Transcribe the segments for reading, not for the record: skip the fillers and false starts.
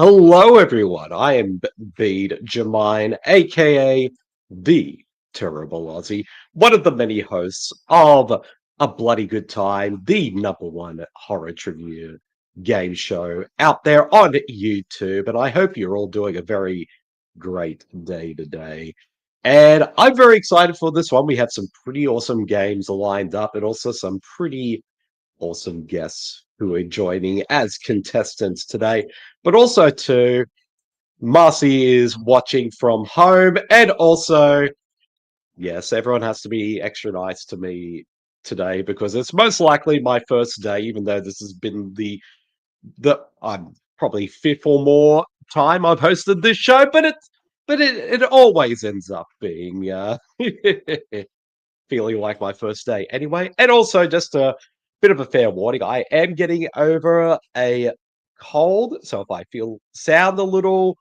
Hello, everyone. I am Bede Jermaine, aka the Terrible Aussie, one of the many hosts of A Bloody Good Time, the #1 horror trivia game show out there on YouTube. And I hope you're all doing a very great day today. And I'm very excited for this one. We have some pretty awesome games lined up and also some pretty awesome guests who are joining as contestants today. But also, too, Marcy is watching from home. And also, yes, everyone has to be extra nice to me today because it's most likely my first day, even though this has been the I'm probably fifth or more time I've hosted this show, but it always ends up being feeling like my first day anyway. And also, just a bit of a fair warning, I am getting over a cold, so if I sound a little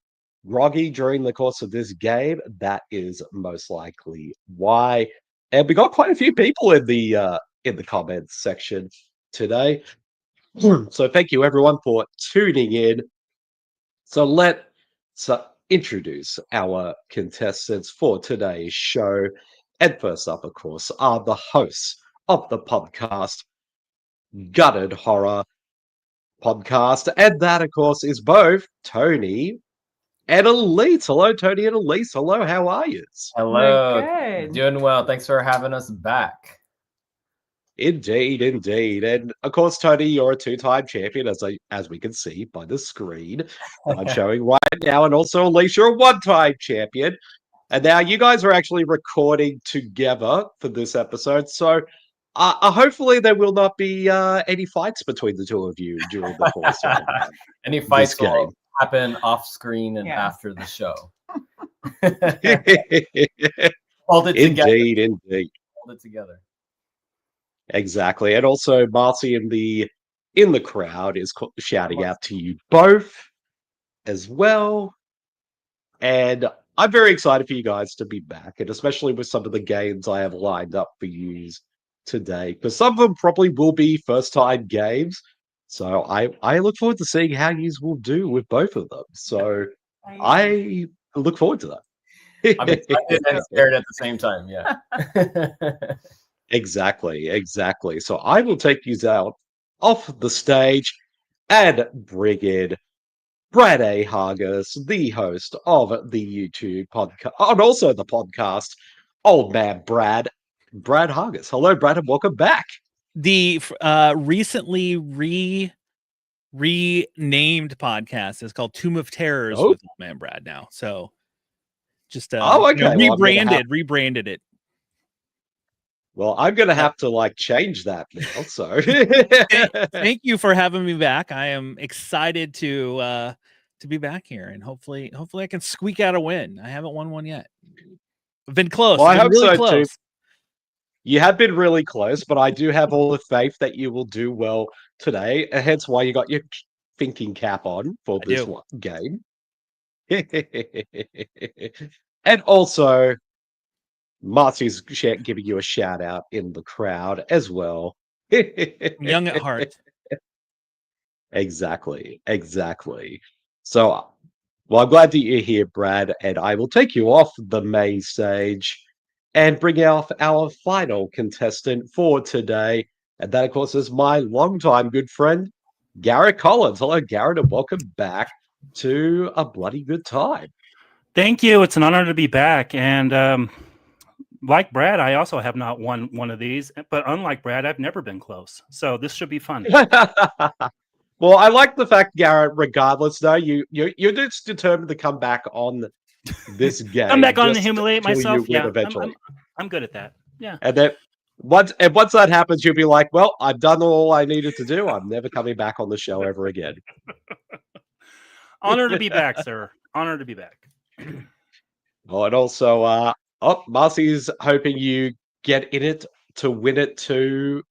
groggy during the course of this game, that is most likely why. And we got quite a few people in the comments section today. So thank you everyone for tuning in. So let's introduce our contestants for today's show. And first up, of course, are the hosts of the podcast, Gutted Horror Podcast. And that, of course, is both Tony and Aleece. Hello, Tony and Aleece. Hello, how are you? Hello. We're good. Doing well. Thanks for having us back. Indeed, indeed. And of course, Tony, you're a two-time champion, as we can see by the screen I'm showing right now. And also, Aleece, you're a one-time champion. And now you guys are actually recording together for this episode. So hopefully there will not be any fights between the two of you during the course of Any fights this game. will happen off screen and Yeah. after the show. Indeed, Hold it together. indeed. Hold it together. Exactly. And also Marcy in the crowd is shouting out to you both as well. And I'm very excited for you guys to be back, and especially with some of the games I have lined up for you today, because some of them probably will be first-time games. So I look forward to seeing how you will do with both of them. So I look forward to that. I'm excited and scared at the same time. Yeah. Exactly. So I will take you out off the stage and bring in Brad A. Hargis, the host of the YouTube podcast, and also the podcast, Old Man Brad Hargis. Hello, Brad, and welcome back. The recently renamed podcast is called Tomb of Terrors with Old Man Brad now. So just okay. Rebranded it. Well, I'm gonna have to change that now. So thank you for having me back. I am excited to be back here, and hopefully I can squeak out a win. I haven't won one yet. I've been close. Well, I hope really so close. too. You have been really close, but I do have all the faith that you will do well today. Hence why you got your thinking cap on for this game. And also, Marcy's giving you a shout out in the crowd as well. Young at heart. Exactly. So, well, I'm glad that you're here, Brad, and I will take you off the main stage and bring out our final contestant for today. And that, of course, is my longtime good friend, Garrett Collins. Hello, Garrett, and welcome back to A Bloody Good Time. Thank you. It's an honor to be back. And like Brad, I also have not won one of these. But unlike Brad, I've never been close. So this should be fun. Well, I like the fact, Garrett, regardless, though, you're just determined to come back on this game. I'm back on to humiliate myself. Yeah, eventually. I'm good at that. Yeah. And then once that happens, you'll be like, well, I've done all I needed to do. I'm never coming back on the show ever again. Honor to be back, sir. Honor to be back. Oh, and also, Marcy's hoping you get in it to win it too,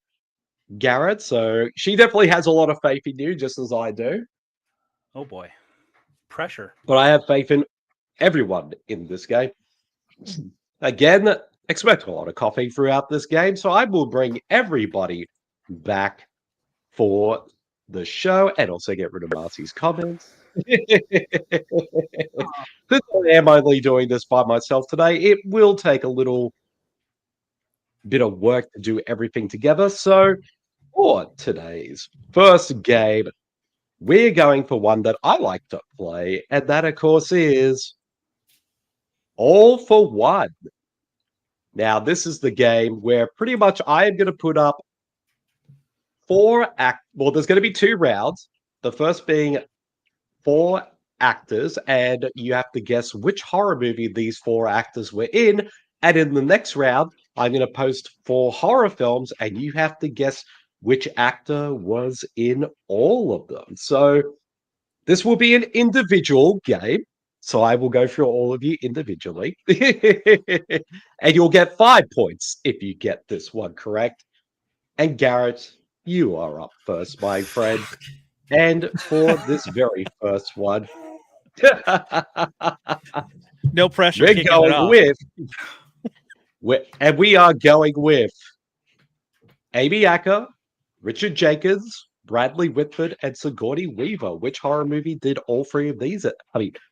Garrett. So she definitely has a lot of faith in you, just as I do. Oh boy, pressure. But I have faith in everyone in this game. Again, expect a lot of coughing throughout this game, so I will bring everybody back for the show and also get rid of Marcy's comments. Since I am only doing this by myself today, it will take a little bit of work to do everything together. So, for today's first game, we're going for one that I like to play, and that, of course, is All for One. Now, this is the game where pretty much I am going to put up well, there's going to be 2 rounds. The first being 4 actors, and you have to guess which horror movie these 4 actors were in. And in the next round, I'm going to post 4 horror films, and you have to guess which actor was in all of them. So this will be an individual game. So I will go through all of you individually. And you'll get 5 points if you get this one correct. And Garrett, you are up first, my friend. And for this very first one, No pressure. we're kicking it going off. we are going with Amy Acker, Richard Jenkins, Bradley Whitford, and Sigourney Weaver. Which horror movie did all 3 of these?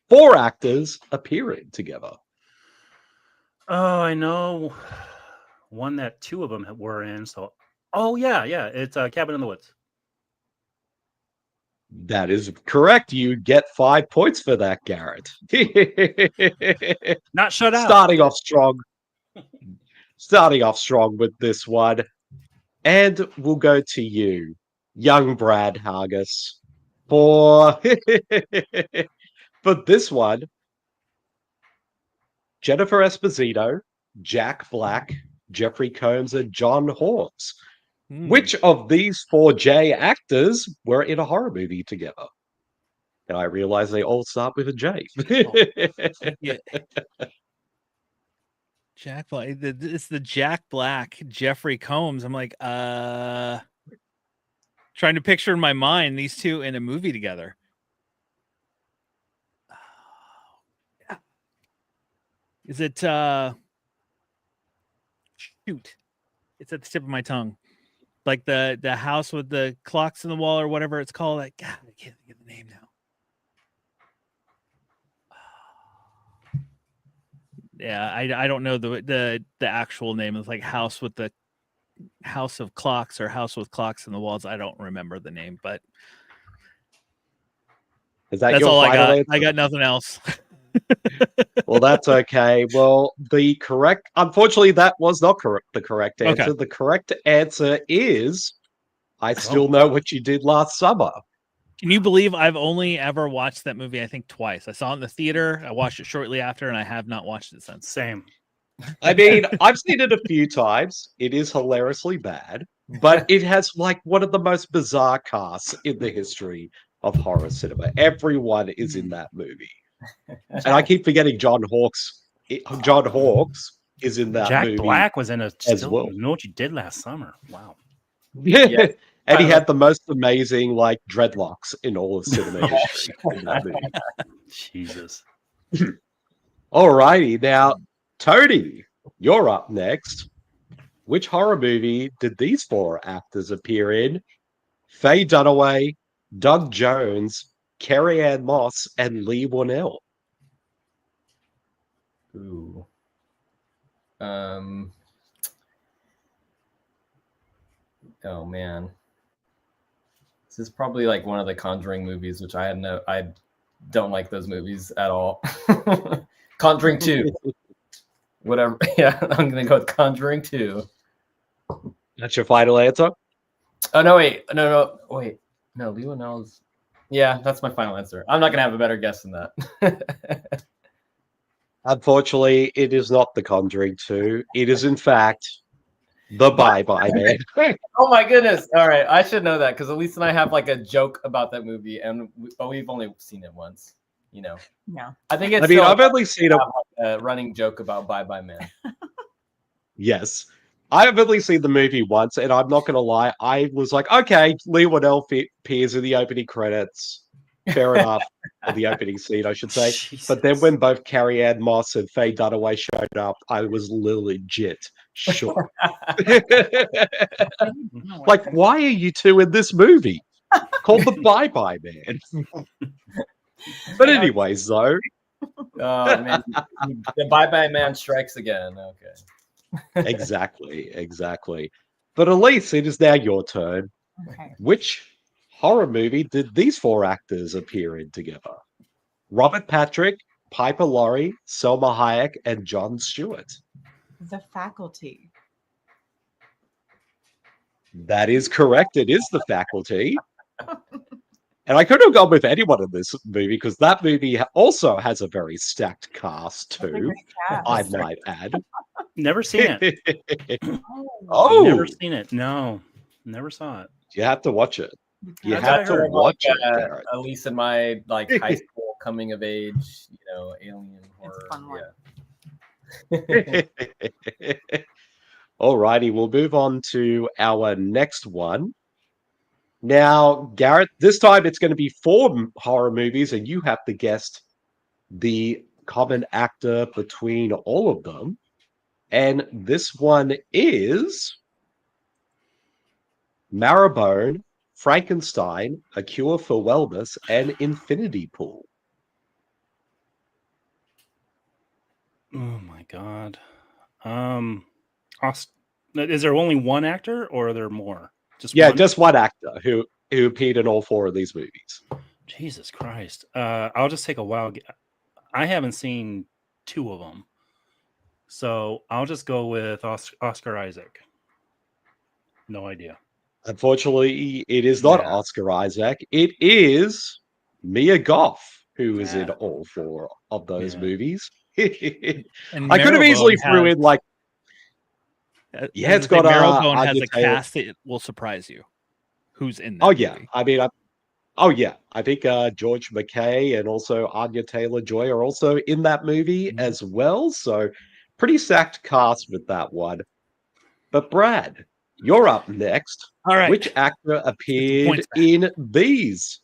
4 actors appearing together. Oh, I know one that 2 of them were in. So, yeah, it's Cabin in the Woods. That is correct. You get 5 points for that, Garrett. Not shut out. Starting off strong with this one. And we'll go to you, young Brad Hargis, for this one. Jennifer Esposito, Jack Black, Jeffrey Combs, and John Hawkes. Which of these 4 J actors were in a horror movie together? And I realize they all start with a J. Yeah. Jack Black. It's the Jack Black, Jeffrey Combs. I'm like, trying to picture in my mind these 2 in a movie together. Is it shoot? It's at the tip of my tongue. Like the house with the clocks in the wall or whatever it's called. Like, God, I can't think of the name now. Yeah, I don't know the actual name. It's like house with the house of clocks or house with clocks in the walls. I don't remember the name, but Is that that's your all I final got. answer? I got nothing else. Well, that's okay. Well, unfortunately, that was not the correct answer. Okay. The correct answer is, I Still Know What You Did Last Summer. Can you believe I've only ever watched that movie, I think, twice? I saw it in the theater. I watched it shortly after, and I have not watched it since. Same. I mean, I've seen it a few times. It is hilariously bad, but it has like one of the most bizarre casts in the history of horror cinema. Everyone is in that movie. And I keep forgetting John Hawkes. John Hawkes is in that movie. Jack Black was in well. Know What You Did Last Summer. Wow. Yeah. And he had the most amazing like dreadlocks in all of cinema history in that movie. Jesus. Alrighty, now Tony, you're up next. Which horror movie did these 4 actors appear in? Faye Dunaway, Doug Jones, Carrie Ann Moss, and Lee Whannell. Ooh. Oh man. This is probably like one of the Conjuring movies, which I don't like those movies at all. Conjuring 2. Whatever. Yeah, I'm gonna go with Conjuring 2. That's your final answer? Oh no, wait. No, wait. No, Lee Whannell's. Yeah, that's my final answer. I'm not gonna have a better guess than that. Unfortunately, it is not The Conjuring 2. It is, in fact, The Bye-Bye Man. Oh my goodness! All right, I should know that because Aleece and I have like a joke about that movie, but we've only seen it once. You know. No. I think it's. I've only seen a running joke about Bye Bye Man. Yes. I've only seen the movie once, and I'm not going to lie. I was like, okay, Lee Whannell appears in the opening credits. Fair enough. Or the opening scene, I should say. Jesus. But then when both Carrie Ann Moss and Faye Dunaway showed up, I was legit shook. Like, why are you 2 in this movie called The Bye Bye Man? But anyways, though, Oh man, the bye-bye man strikes again. Okay. exactly. But Elise, it is now your turn. Okay. Which horror movie did these four actors appear in together? Robert Patrick, Piper Laurie, Selma Hayek, and Jon Stewart. The Faculty. That is correct. It is The Faculty. And I could have gone with anyone in this movie because that movie also has a very stacked cast That's a too. great cast. I might add. Never seen it. Oh, Never seen it. No, never saw it. you have to watch it. You That's have to sort of watch like, it, Garrett. At least in my like high school coming of age, alien horror. a fun one. Yeah. Alrighty, we'll move on to our next one. Now, Garrett, this time it's going to be four horror movies, and you have to guess the common actor between all of them. And this one is Marrowbone, Frankenstein, A Cure for Wellness, and Infinity Pool. Oh my god. Is there only one actor, or are there more? Yeah, one? just one actor who appeared in all four of these movies. Jesus Christ. I'll just take a wild. I haven't seen two of them, so I'll just go with Oscar Isaac. No idea. Unfortunately, it is not Yeah. Oscar Isaac. It is Mia Goth, who is in Yeah. all four of those Yeah. movies. And I could have easily Marrowbone threw has- in like, yeah, it's got Marrowbone has Anya a Taylor. cast that will surprise you. Who's in that? Oh yeah, movie. I mean, I think George McKay and also Anya Taylor-Joy are also in that movie Mhm. as well. So pretty stacked cast with that one. But Brad, you're up next. All right. Which actor appeared points back. in these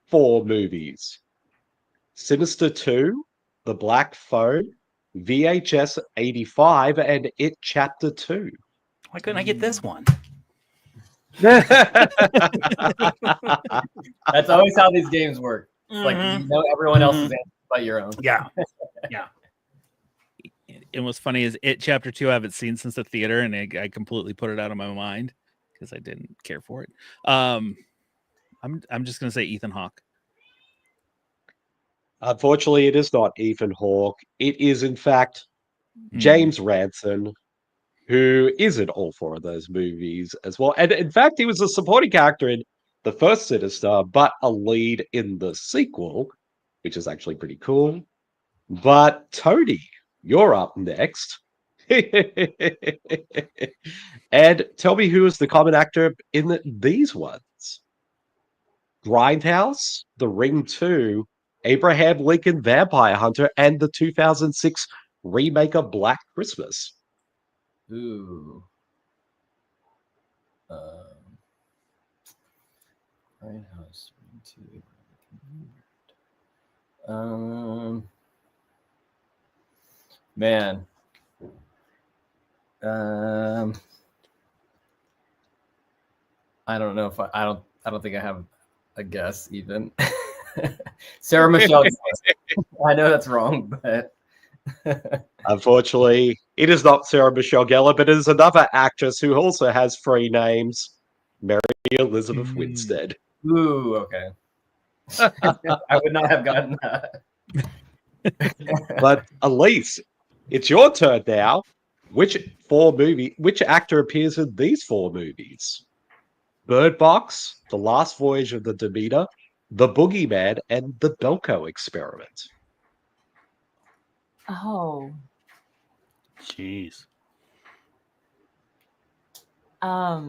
four movies? Sinister 2, The Black Phone, VHS 85, and It Chapter 2. Why couldn't I get this one? That's always how these games work. It's like Mhm. you know everyone else's Mhm. answer but your own. Yeah. And what's funny is It Chapter 2 I haven't seen since the theater, and I completely put it out of my mind because I didn't care for it. I'm just gonna say Ethan Hawke. Unfortunately, it is not Ethan Hawke. It is, in fact, James Ranson, who is in all four of those movies as well. And in fact, he was a supporting character in the first Sinister, but a lead in the sequel, which is actually pretty cool. But Tony, you're up next. And tell me who is the common actor in these ones? Grindhouse, The Ring 2, Abraham Lincoln Vampire Hunter, and the 2006 remake of Black Christmas. Ooh. Grindhouse. Man. I don't know if I don't think I have a guess even. Sarah Michelle. I know that's wrong, but Unfortunately, it is not Sarah Michelle Gellar, but it is another actress who also has three names, Mary Elizabeth Winstead. ooh, okay. I would not have gotten that. But Elise, it's your turn now. Which actor appears in these four movies? Bird Box, The Last Voyage of the Demeter, The Boogeyman, and The Belko Experiment. Oh. Jeez. I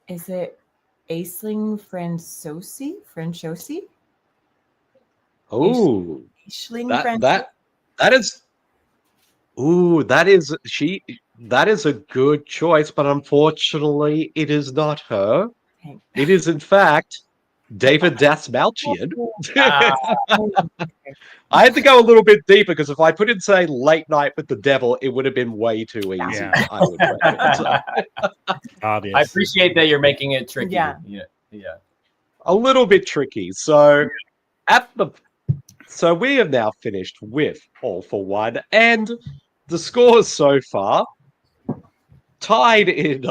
is it Aisling Francosi? Oh, Aisling that is. Ooh, that is a good choice, but unfortunately, it is not her. Okay. It is, in fact, David Dasmalchian. Ah, I had to go a little bit deeper because if I put in, say, Late Night with the Devil, it would have been way too easy. Yeah. I would reckon. So, Obvious. I appreciate that you're making it tricky. Yeah. Yeah. a little bit tricky. So we have now finished with All for One, and the scores so far tied in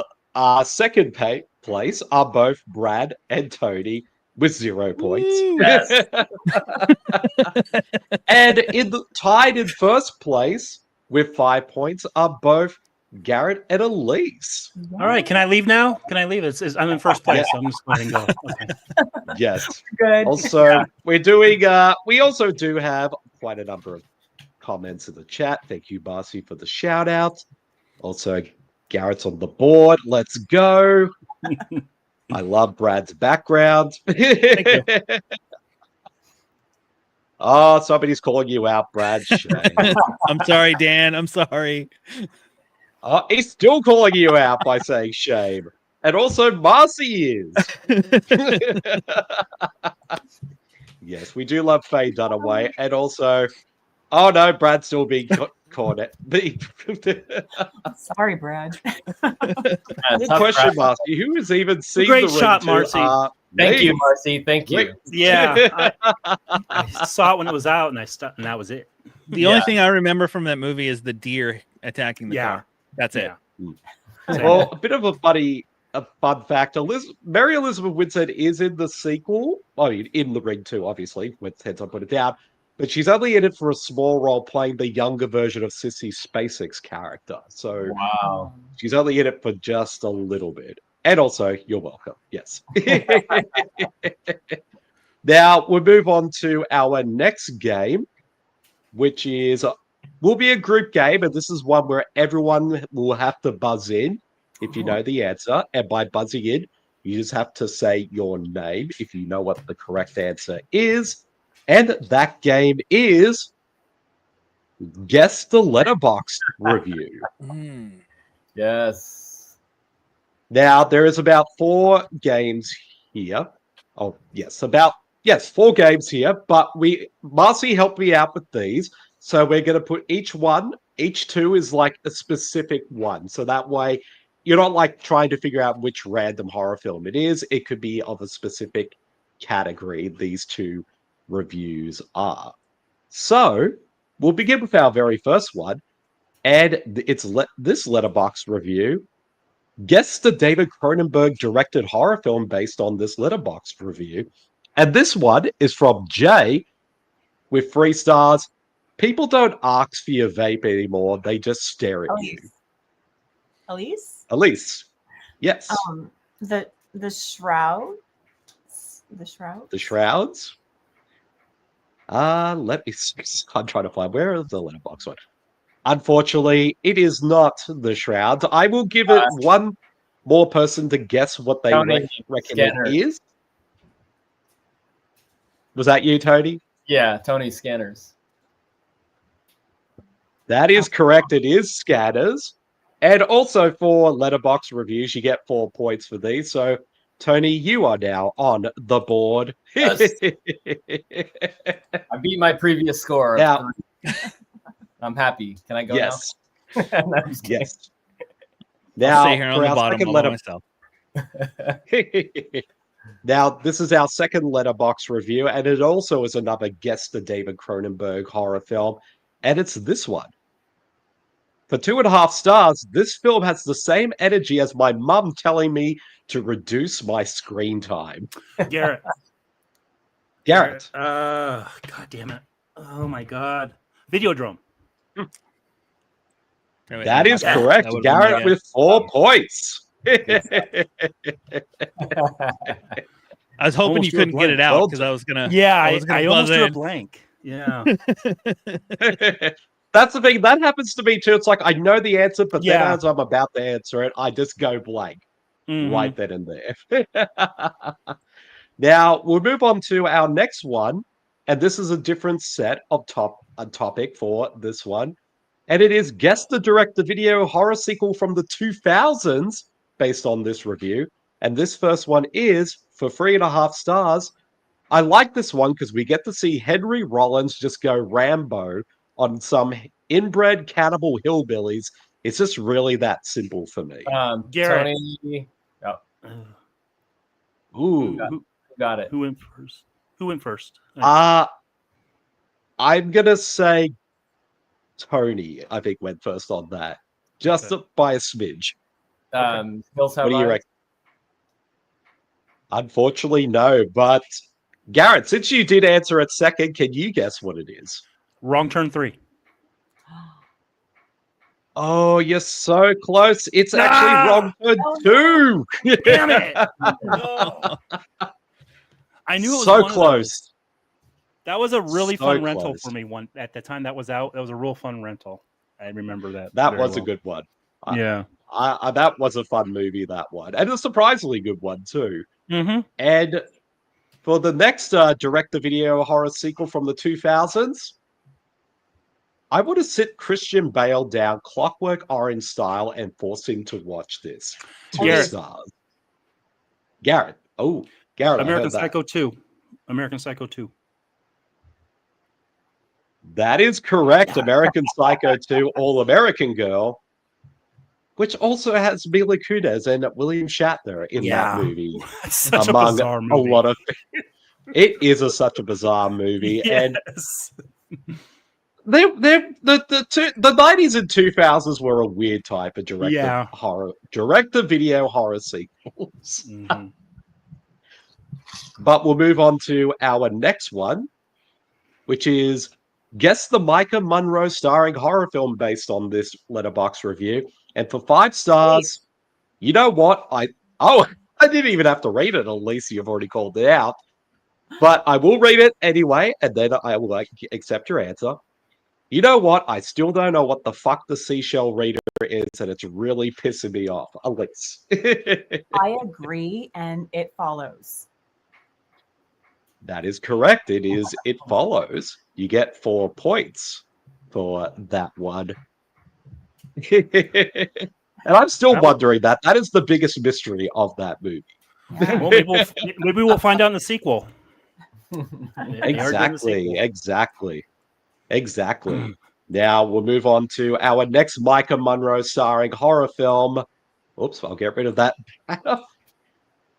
second place are both Brad and Tony with 0 points. Woo! Yes. And tied in first place with 5 points are both Garrett and Aleece. All right, can I leave now? Can I leave? I'm in first place, so I'm just going to go. Okay. Yes. Good. Also, we're doing. We also do have quite a number of comments in the chat. Thank you, Marcy, for the shout out. Also, Garrett's on the board. Let's go. I love Brad's background. Oh, somebody's calling you out, Brad. Shame. I'm sorry, Dan. I'm sorry. Oh, he's still calling you out by saying shame. And also, Marcy is. Yes, we do love Faye Dunaway. And also, oh no, Brad's still being caught at. Sorry, Brad. Good question, Marcy. Who has even seen Great the Ring shot, 2? Marcy. Thank me. you, Marcy. Thank you. Yeah, I saw it when it was out, and and that was it. The only thing I remember from that movie is the deer attacking the Yeah. car. That's it. Well, a bit of a fun fact. Mary Elizabeth Winstead is in the sequel. I mean, in the Ring 2, obviously, hence I put it down. But she's only in it for a small role playing the younger version of Sissy Spacek's character. So Wow. she's only in it for just a little bit. And also, you're welcome. Yes. Now, we'll move on to our next game, which will be a group game. And this is one where everyone will have to buzz in if you know the answer. And by buzzing in, you just have to say your name if you know what the correct answer is. And that game is Guess the Letterboxd Review. Yes. Now, there is about 4 games here. Oh, yes, 4 games here. But Marcy helped me out with these. So we're going to put each 2 is like a specific one. So that way, you're not like trying to figure out which random horror film it is. It could be of a specific category, these 2 reviews are. So we'll begin with our very first one, and it's this Letterboxd review. Guess the David Cronenberg directed horror film based on this Letterboxd review. And this one is from Jay with 3 stars. People don't ask for your vape anymore. They just stare at you. Aleece? Aleece. Yes. The shroud. The shroud. The Shrouds. Let me see. I'm trying to find where is the Letterboxd one. Unfortunately, it is not the Shrouds. I will give it one more person to guess what they reckon it is. Was that you, Tony? Yeah, Tony Scanners. That is correct. It is Scanners. And also for Letterboxd reviews, you get 4 points for these. So, Tony, you are now on the board. Yes. I beat my previous score. Now, I'm happy. Can I go yes. now? No, I'm just kidding. Yes. I'll Now, stay here on for the our bottom second all by myself. Now, this is our second Letterboxd review, and it also is another Guess the David Cronenberg horror film, and it's this one. For 2.5 stars, this film has the same energy as my mum telling me to reduce my screen time. Garrett. Garrett. God damn it. Oh my God. Videodrome. That is correct. That would've been Garrett my with 4 points. I was hoping Almost you drew a couldn't get it blank. out Well because I was gonna. Yeah, I was gonna I almost buzz drew a in. blank. Yeah. That's the thing. That happens to me too. It's like I know the answer, but then Yeah. as I'm about to answer it, I just go blank Mhm. right then and there. Now we'll move on to our next one, and this is a different set of topic for this one, and it is guess the direct-to-video horror sequel from the 2000s based on this review. And this first one is for 3.5 stars. I like this one because we get to see Henry Rollins just go Rambo on some inbred cannibal hillbillies. It's just really that simple for me. Garrett. Tony. Oh, Ooh. who got it? Who went first? Who went first? I'm gonna say Tony, I think, went first on that. Just by a smidge. Hills Have What do you Eyes? reckon? Unfortunately, no. But Garrett, since you did answer it second, can you guess what it is? Wrong Turn 3. Oh, you're so close. It's actually wrong for 2. Damn it! No. I knew it was so one of those. close. That was a really So fun rental close. for me. One at the time that was out. That was a real fun rental. I remember that. That very was a well. good one. Yeah. That was a fun movie, that one. And a surprisingly good one, too. Mm-hmm. And for the next direct-to-video horror sequel from the 2000s, I would have sit Christian Bale down Clockwork Orange style and force him to watch this. 2 Garrett. stars. Garrett. Oh, Garrett. American I heard that. Psycho 2. American Psycho 2. That is correct. American Psycho 2, All American Girl, which also has Mila Kunis and William Shatner in that movie. It's such among a bizarre movie. a lot of. It is such a bizarre movie, and Yes. the 90s and 2000s were a weird type of direct-to-video horror sequels. Mhm. But we'll move on to our next one, which is guess the Micah Monroe starring horror film based on this Letterboxd review. And for 5 stars, you know what? I didn't even have to read it, Aleece. You've already called it out. But I will read it anyway, and then I will accept your answer. You know what? I still don't know what the fuck the seashell reader is, and it's really pissing me off. Aleece. I agree, and it follows. That is correct. It follows. You get 4 points for that one. And I'm still wondering that. That is the biggest mystery of that movie. Yeah. Well, maybe we'll find out in the sequel. Exactly. Now we'll move on to our next Micah Monroe starring horror film. Oops, I'll get rid of that.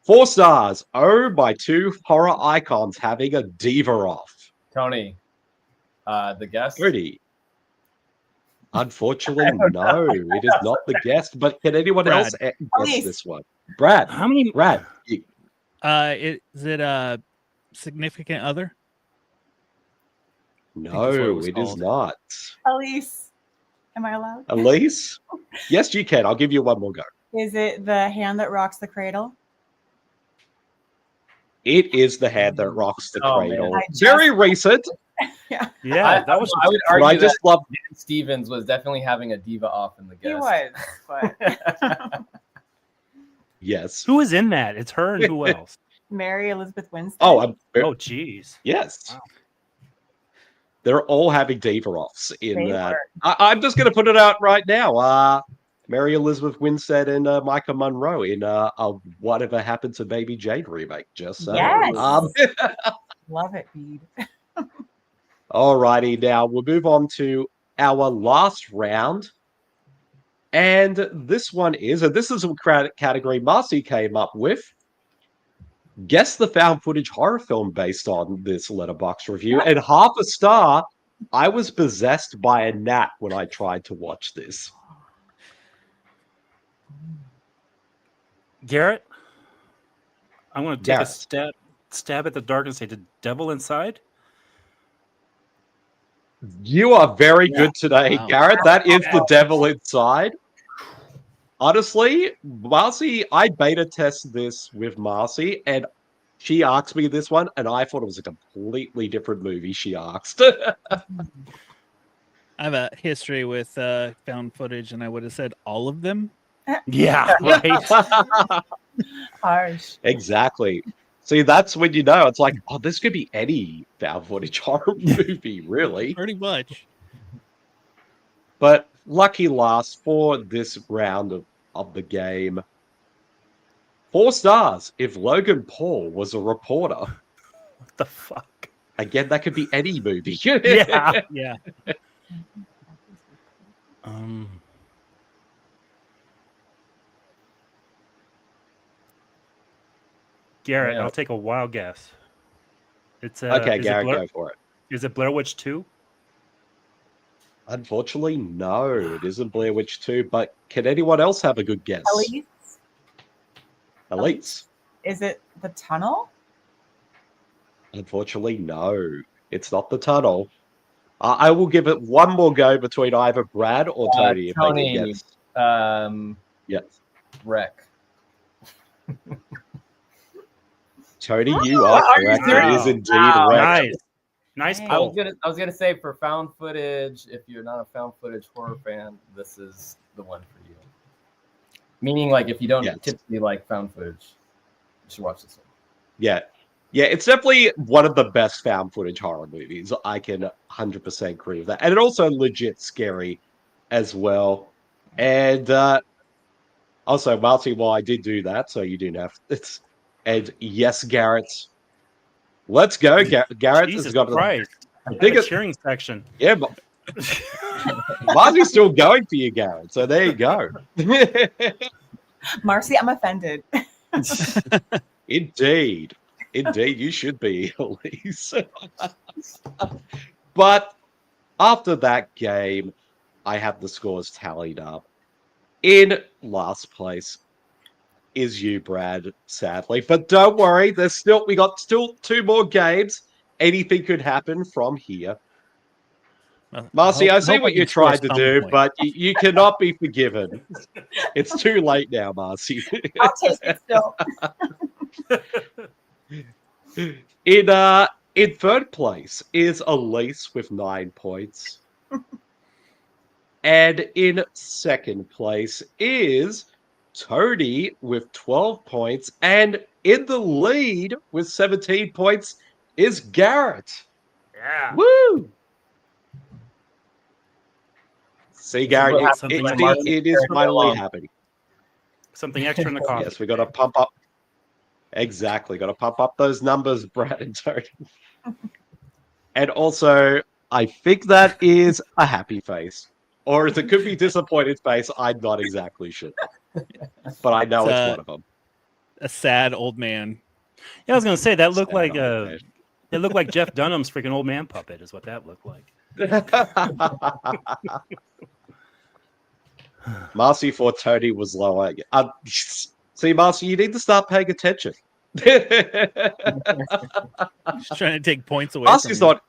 4 stars. Oh, my 2 horror icons having a diva off. Tony. The guest. 30. Unfortunately, no, it is not the guest. But can anyone else guess this one? Brad. How many? Brad. Is it a significant other? No, it is not. Aleece, am I allowed? Aleece? Yes, you can. I'll give you one more go. Is it the hand that rocks the cradle? It is the hand that rocks the Oh, cradle. man. Very recent. Yeah, that was. I would But argue I just love. Dan Stevens was definitely having a diva off in the guest. He was, but Yes. Who is in that? It's her and who else? Mary Elizabeth Winstead. Oh, Jeez. yes. Wow. They're all having diva offs in They that. were. I'm just going to put it out right now. Mary Elizabeth Winstead and Micah Monroe in a Whatever Happened to Baby Jane remake. Just saying. Yes. Love it, Bede. Alrighty, now we'll move on to our last round. And this one is, and this is a category Marcy came up with. Guess the found footage horror film based on this Letterboxd review. And 0.5 star, I was possessed by a gnat when I tried to watch this. Garrett, I'm going to take Garrett. a stab at the dark and say, "The devil inside." You are very good today, Wow. Garrett. That is the devil inside. Honestly, Marcy, I beta test this with Marcy, and she asked me this one, and I thought it was a completely different movie she asked. I have a history with found footage, and I would have said all of them. Yeah, right. Harsh. Exactly. See, that's when you know. It's like, oh, this could be any found footage horror movie, really. Pretty much. But lucky last for this round of the game, 4 stars if Logan Paul was a reporter. What the fuck? Again, that could be any movie. Yeah. Yeah. Garrett, Yeah. I'll take a wild guess. It's Okay, is Garrett, it Blair, go for it. is it Blair Witch 2? Unfortunately, no, it isn't Blair Witch 2, but can anyone else have a good guess? Aleece, Aleece? is it The Tunnel? Unfortunately, no. It's not The Tunnel. I will give it one more go between either Brad or Tony if they Tony, can guess. Yes. Wreck. Tony, you are are you correct. It serious? is indeed Wow. Wreck. Nice Dang. pull. I was gonna say for found footage, if you're not a found footage horror fan, this is the one for you. Meaning, like, if you don't Yes. typically like found footage, you should watch this one. Yeah. Yeah, it's definitely one of the best found footage horror movies. I can 100% agree with that. And it also legit scary as well. And also, Marcy, well, I did do that, so you didn't have it. And yes, Garrett. Let's go. Garrett Jesus has got Christ. I Have think a it, cheering section. yeah, but Marcy's still going for you, Garrett. So there you go. Marcy, I'm offended. Indeed. Indeed, you should be, Elise. But after that game, I have the scores tallied up. In last place is you, Brad, sadly. But don't worry, we got 2 more games. Anything could happen from here. Marcy, I see what you're trying to do, but you cannot be forgiven. It's too late now, Marcy. I'll take it still. In third place is Aleece with 9 points. And in second place is Tony with 12 points. And in the lead with 17 points is Garrett. Yeah. Woo! See, Garrett, Something it is finally happening. Something extra in the coffee. Yes, we got to pump up. Exactly. Got to pump up those numbers, Brad and Tony. And also, I think that is a happy face. Or it could be disappointed face. I'm not exactly sure. But I know it's one of them. A sad old man. Yeah, I was gonna say that looked like Sad it looked like Jeff Dunham's freaking old man puppet is what that looked like. Marcy for Tony was lower. See, Marcy, you need to start paying attention. Just trying to take points away. Marcy's from you. not.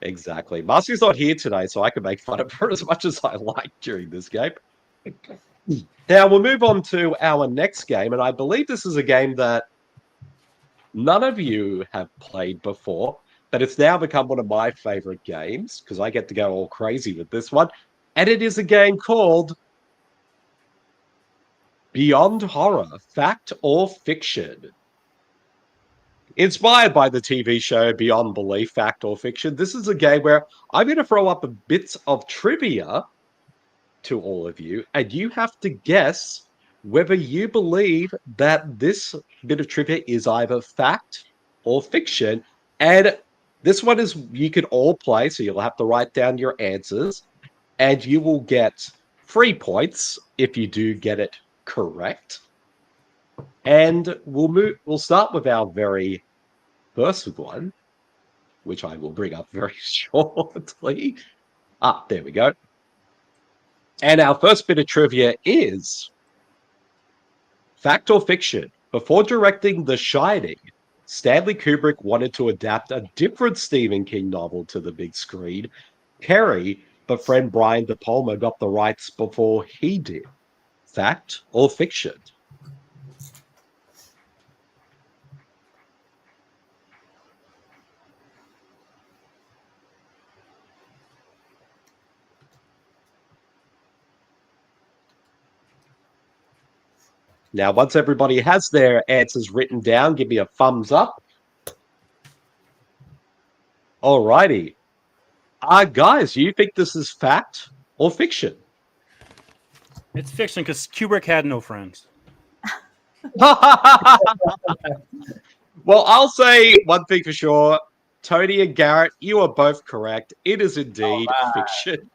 Exactly. Marcy's not here today, so I can make fun of her as much as I like during this game. Now we'll move on to our next game, and I believe this is a game that none of you have played before, but it's now become one of my favorite games because I get to go all crazy with this one. And it is a game called Beyond Horror, Fact or Fiction. Inspired by the TV show Beyond Belief, Fact or Fiction, this is a game where I'm going to throw up a bit of trivia to all of you, and you have to guess whether you believe that this bit of trivia is either fact or fiction. And this one is you can all play, so you'll have to write down your answers, and you will get 3 points if you do get it correct. And we'll start with our very first one, which I will bring up very shortly. There we go. And our first bit of trivia is fact or fiction. Before directing The Shining, Stanley Kubrick wanted to adapt a different Stephen King novel to the big screen. Kerry, but friend Brian De Palma got the rights before he did. Fact or fiction? Now, once everybody has their answers written down, give me a thumbs up. Alrighty. Guys, you think this is fact or fiction? It's fiction because Kubrick had no friends. Well, I'll say one thing for sure. Tony and Garrett, you are both correct. It is indeed fiction.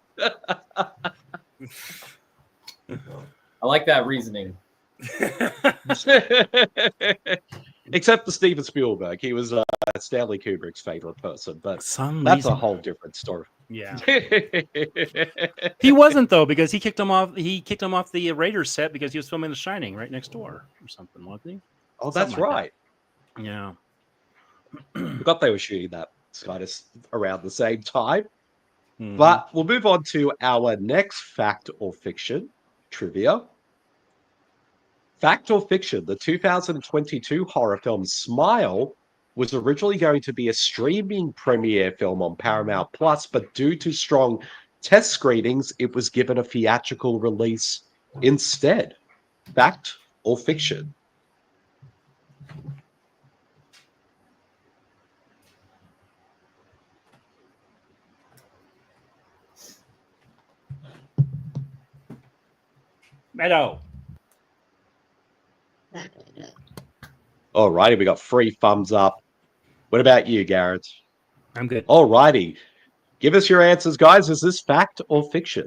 I like that reasoning. Except for Steven Spielberg. He was Stanley Kubrick's favorite person, but Some that's reason. a whole different story. Yeah. He wasn't though, because he kicked him off. He kicked him off the Raiders set because he was filming The Shining right next door or something, wasn't he? Oh, that's Something like right. that. Yeah. Forgot they were shooting that kind of around the same time. Mhm. But we'll move on to our next fact or fiction trivia. Fact or fiction, the 2022 horror film Smile was originally going to be a streaming premiere film on Paramount Plus, but due to strong test screenings, it was given a theatrical release instead. Fact or fiction? Meadow. Alrighty, we got 3 thumbs up. What about you, Garrett? I'm good. Alrighty. Give us your answers, guys. Is this fact or fiction?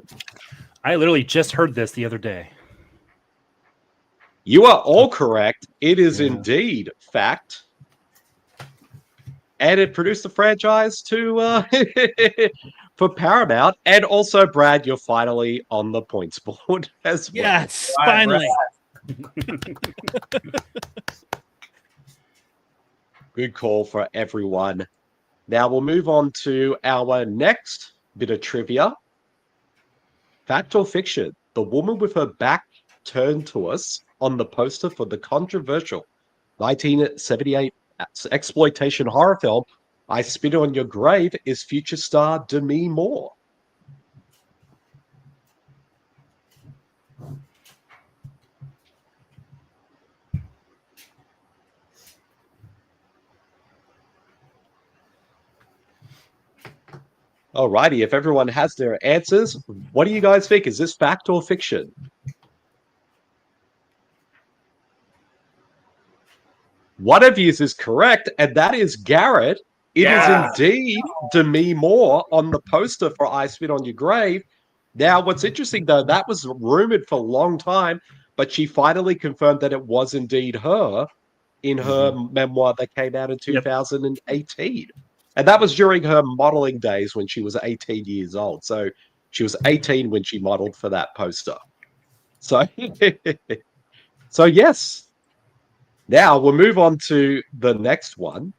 I literally just heard this the other day. You are all correct. It is Yeah. indeed fact. And it produced the franchise to for Paramount. And also, Brad, you're finally on the points board as well. Yes, Right, finally. Good call for everyone. Now we'll move on to our next bit of trivia. Fact or fiction? The woman with her back turned to us on the poster for the controversial 1978 exploitation horror film I Spit on Your Grave is future star Demi Moore. Alrighty, if everyone has their answers, what do you guys think? Is this fact or fiction? One of you is correct, and that is Garrett. It is indeed Demi Moore on the poster for I Spit on Your Grave. Now, what's interesting, though, that was rumored for a long time, but she finally confirmed that it was indeed her in her memoir that came out in 2018. And that was during her modeling days when she was 18 years old. So she was 18 when she modeled for that poster. So, so yes. Now we'll move on to the next one.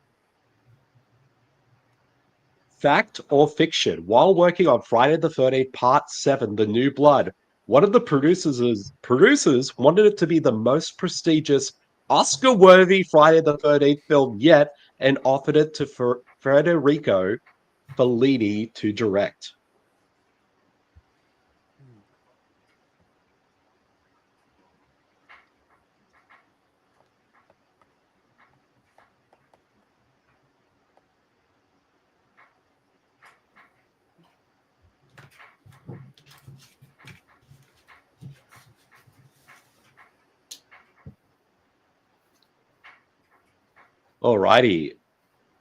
Fact or fiction? While working on Friday the 13th, Part 7, The New Blood, one of the producers wanted it to be the most prestigious Oscar-worthy Friday the 13th film yet and offered it to Federico Fellini to direct. Alrighty.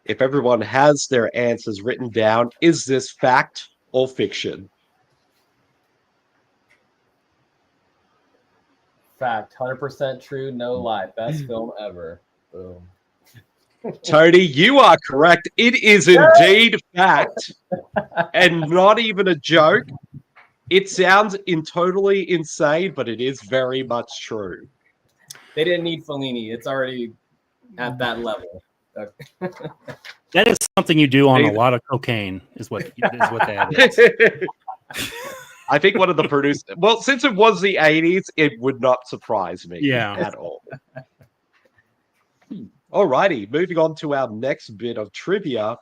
If everyone has their answers written down, is this fact or fiction? Fact, 100% true, no lie. Best film ever. Boom. Tony, you are correct. It is indeed fact, and not even a joke. It sounds totally insane, but it is very much true. They didn't need Fellini. It's already at that level. That is something you do on a lot of cocaine, is what that is. I think one of the producers. Well, since it was the 80s, it would not surprise me at all. Alrighty, moving on to our next bit of trivia.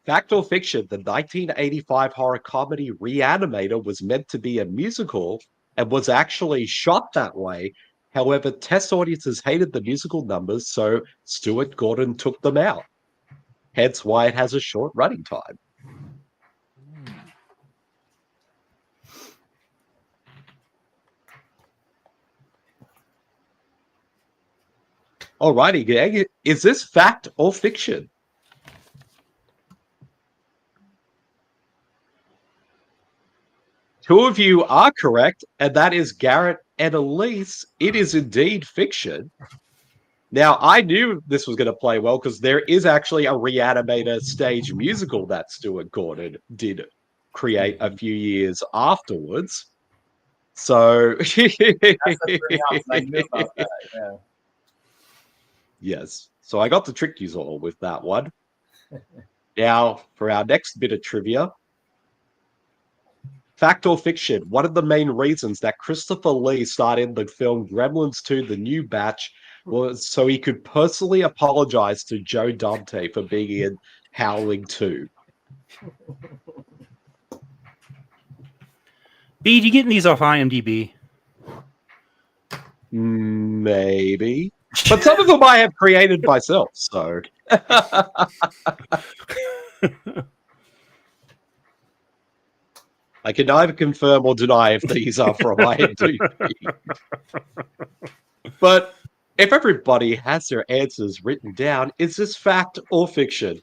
Fact or fiction? The 1985 horror comedy Reanimator was meant to be a musical and was actually shot that way. However, test audiences hated the musical numbers, so Stuart Gordon took them out. Hence why it has a short running time. Alrighty, gang. Is this fact or fiction? Two of you are correct, and that is Garrett and Aleece. It is indeed fiction. Now, I knew this was going to play well because there is actually a Reanimator stage musical that Stuart Gordon did create a few years afterwards. So, That's the pretty house. I knew about that. Yeah. yes. So I got to trick you all with that one. Now, for our next bit of trivia. Fact or fiction, one of the main reasons that Christopher Lee started the film Gremlins 2, The New Batch, was so he could personally apologize to Joe Dante for being in Howling 2. Bede, you getting these off IMDb? Maybe. But some of them I have created myself, so... I can neither confirm or deny if these are from IMDb. But if everybody has their answers written down, is this fact or fiction?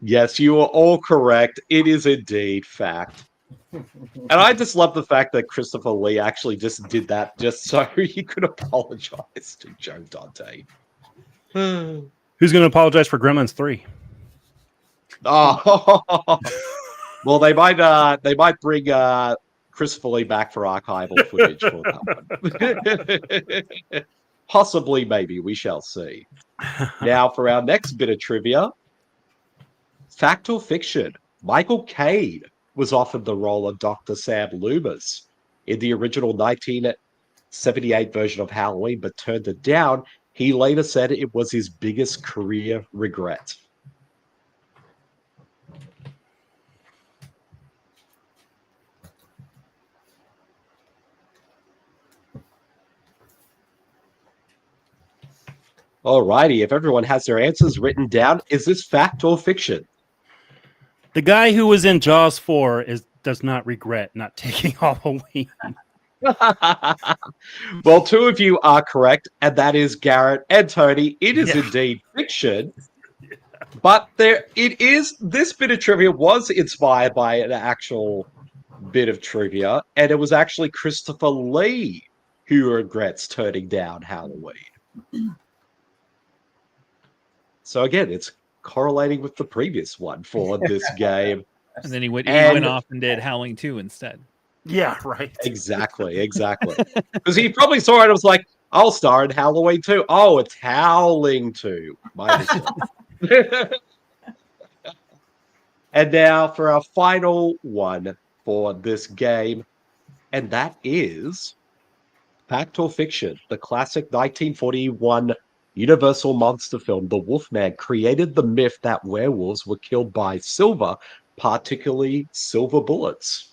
Yes, you are all correct. It is indeed fact. And I just love the fact that Christopher Lee actually just did that just so he could apologize to Joe Dante. Who's going to apologize for Gremlins 3? Oh, well, they might bring Christopher Lee back for archival footage for that one. Possibly, maybe, we shall see. Now, for our next bit of trivia, fact or fiction? Michael Caine was offered the role of Dr. Sam Loomis in the original 1978 version of Halloween, but turned it down. He later said it was his biggest career regret. Alrighty, if everyone has their answers written down, is this fact or fiction? The guy who was in Jaws 4 does not regret not taking Halloween. Well, two of you are correct, and that is Garrett and Tony. It is indeed fiction. But this bit of trivia was inspired by an actual bit of trivia, and it was actually Christopher Lee who regrets turning down Halloween. So again, it's correlating with the previous one for this game. And then he went off and did Howling 2 instead. Yeah, right. Exactly. Because he probably saw it and was like, I'll star in Halloween 2. Oh, it's Howling 2. And now for our final one for this game, and that is fact or fiction. The classic 1941 Universal monster film, The Wolfman, created the myth that werewolves were killed by silver, particularly silver bullets.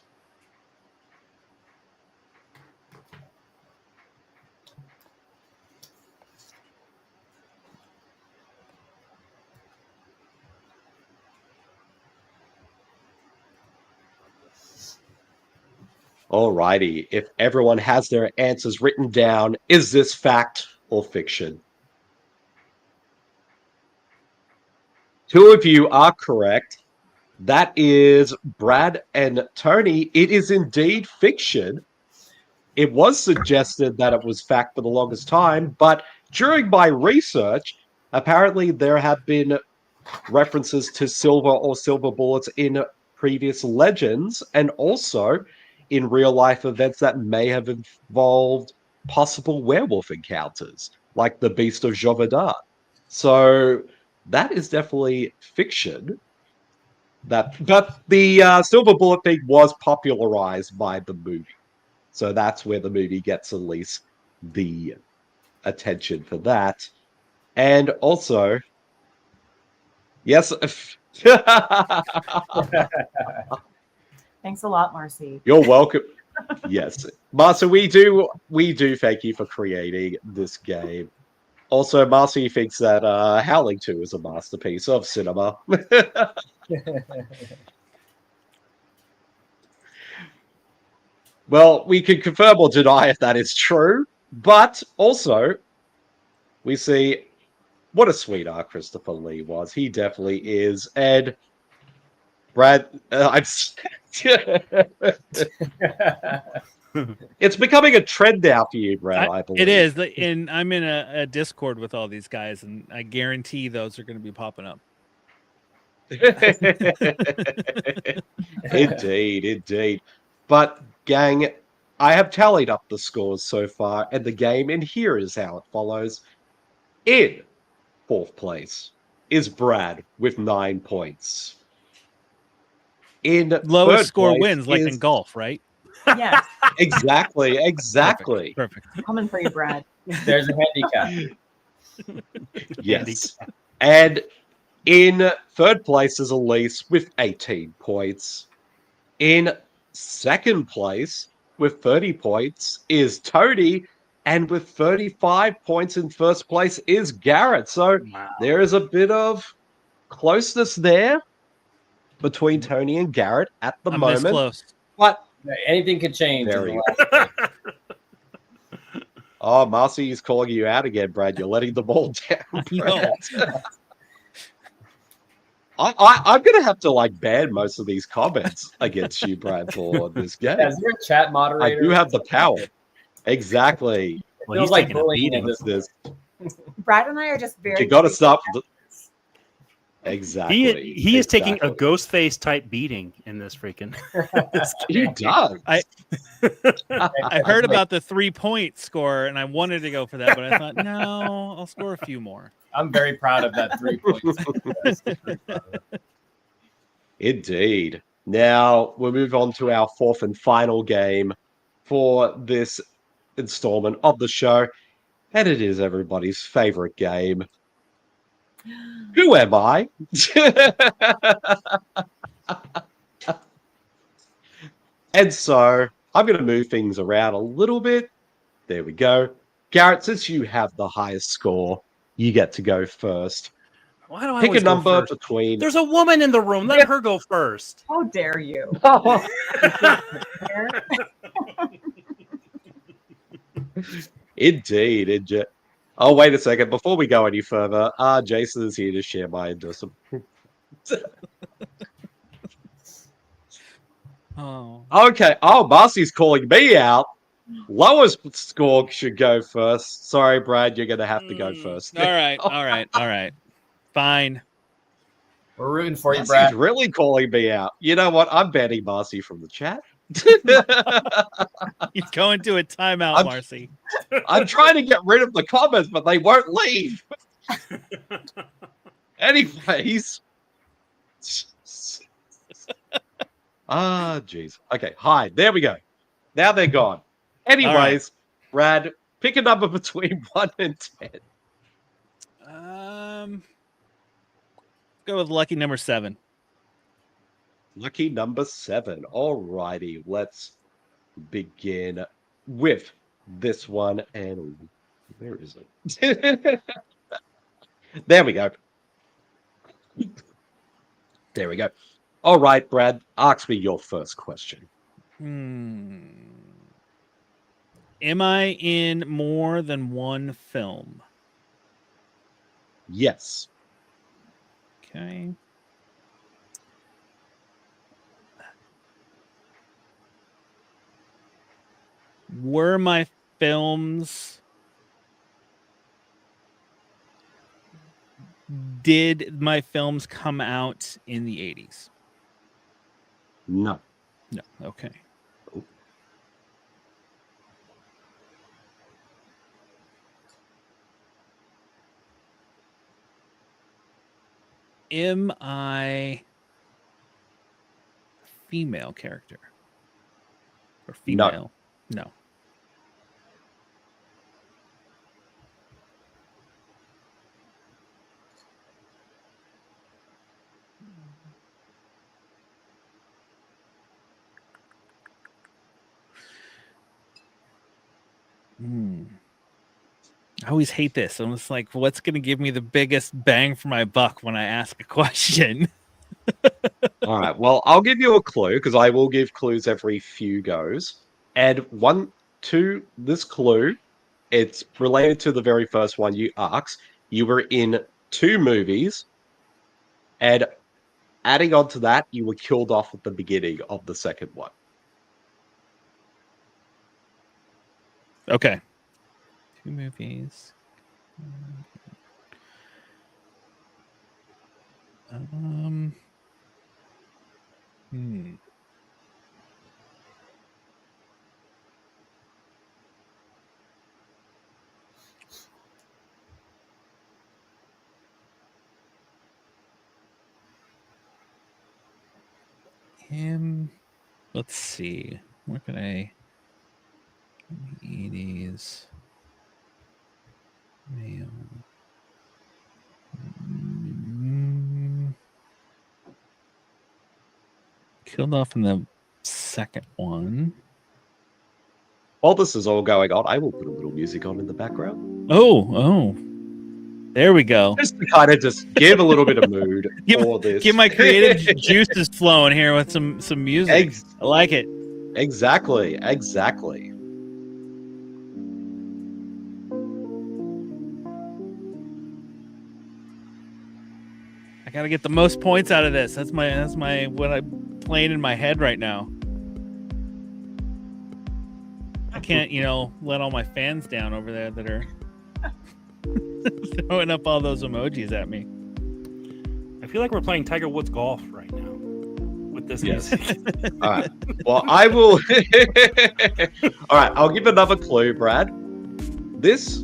Alrighty, if everyone has their answers written down, is this fact or fiction? Two of you are correct. That is Brad and Tony. It is indeed fiction. It was suggested that it was fact for the longest time, but during my research, apparently there have been references to silver or silver bullets in previous legends and also in real-life events that may have involved possible werewolf encounters, like the Beast of Jovadar. So that is definitely fiction. But the silver bullet thing was popularized by the movie. So that's where the movie gets at least the attention for that. And also, yes. Thanks a lot, Marcy. You're welcome. Yes. Marcy, we do thank you for creating this game. Also, Marcy thinks that Howling 2 is a masterpiece of cinema. Well, we can confirm or deny if that is true, But also, we see what a sweetheart Christopher Lee was. He definitely is. And Brad, it's becoming a trend now for you, Brad, I believe. It is, and I'm in a Discord with all these guys, and I guarantee those are going to be popping up. Indeed. But, gang, I have tallied up the scores so far in the game, and here is how it follows. In fourth place is Brad with 9 points. In Lowest third score place wins, like is- in golf, right? Yes, Exactly. Perfect. coming for you, Brad. There's a handicap. Yes. And in third place is Aleece with 18 points. In second place with 30 points is Tony. And with 35 points in first place is Garrett. So Wow. there is a bit of closeness there between Tony and Garrett at the I'm this moment. close. But Anything could change. in Very the last day. oh, Marcy is calling you out again, Brad. You're letting the ball down. No. Brad. I'm gonna have to like ban most of these comments against you, Brad, for this game. Yeah, is there a chat I moderator? do have the power. Exactly. Well, Feels he's like taking a bullying beating. at this This Brad and I are just very. you got to very stop. good Exactly. He is taking a exactly. ghost face type beating in this freaking. this He game. does. I heard about the 3-point score, and I wanted to go for that, but I thought, no, I'll score a few more. I'm very proud of that 3 points. Indeed. Now we'll move on to our fourth and final game for this installment of the show, and it is everybody's favorite game. Who am I? And so I'm going to move things around a little bit. There we go. Garrett, since you have the highest score, you get to go first. Why do I Pick a always go number first? between. There's a woman in the room. Let her go first. How dare you? Indeed. Oh, wait a second. Before we go any further, Jason is here to share my endorsement. Oh, Okay. Oh, Marcy's calling me out. Lowest score should go first. Sorry, Brad, you're going to have to go first. all right. Fine. We're rooting for you, Marcy's Brad. really calling me out. You know what? I'm banning Marcy from the chat. He's going to a timeout, I'm- Marcy. I'm trying to get rid of the comments, but they won't leave. Anyways. Jeez. Okay, hi. There we go. Now they're gone. Anyways, Brad, pick a number between 1 and 10. Go with lucky number 7. Lucky number 7. Alrighty, let's begin with this one. And where is it? There we go. There we go. All right, Brad, ask me your first question. Am I in more than one film? Yes. Okay. Were my films did my films come out in the 80s? No. No. Okay. Am I female character? Or female? No. I always hate this. I'm just like, what's going to give me the biggest bang for my buck when I ask a question? All right. Well, I'll give you a clue because I will give clues every few goes. And this clue it's related to the very first one you asked. You were in 2 movies, and adding on to that, you were killed off at the beginning of the second one. Okay. 2 movies. Hmm. Him. Let's see. What can I? 80s. Male. Killed off in the second one. While this is all going on, I will put a little music on in the background. Oh. There we go. Just to kind of just give a little bit of mood for this. Get my creative juices flowing here with some music. I like it. Exactly. I gotta get the most points out of this. That's my what I'm playing in my head right now. I can't, let all my fans down over there that are throwing up all those emojis at me. I feel like we're playing Tiger Woods golf right now with this music. All right. Well, I will. All right. I'll give another clue, Brad. This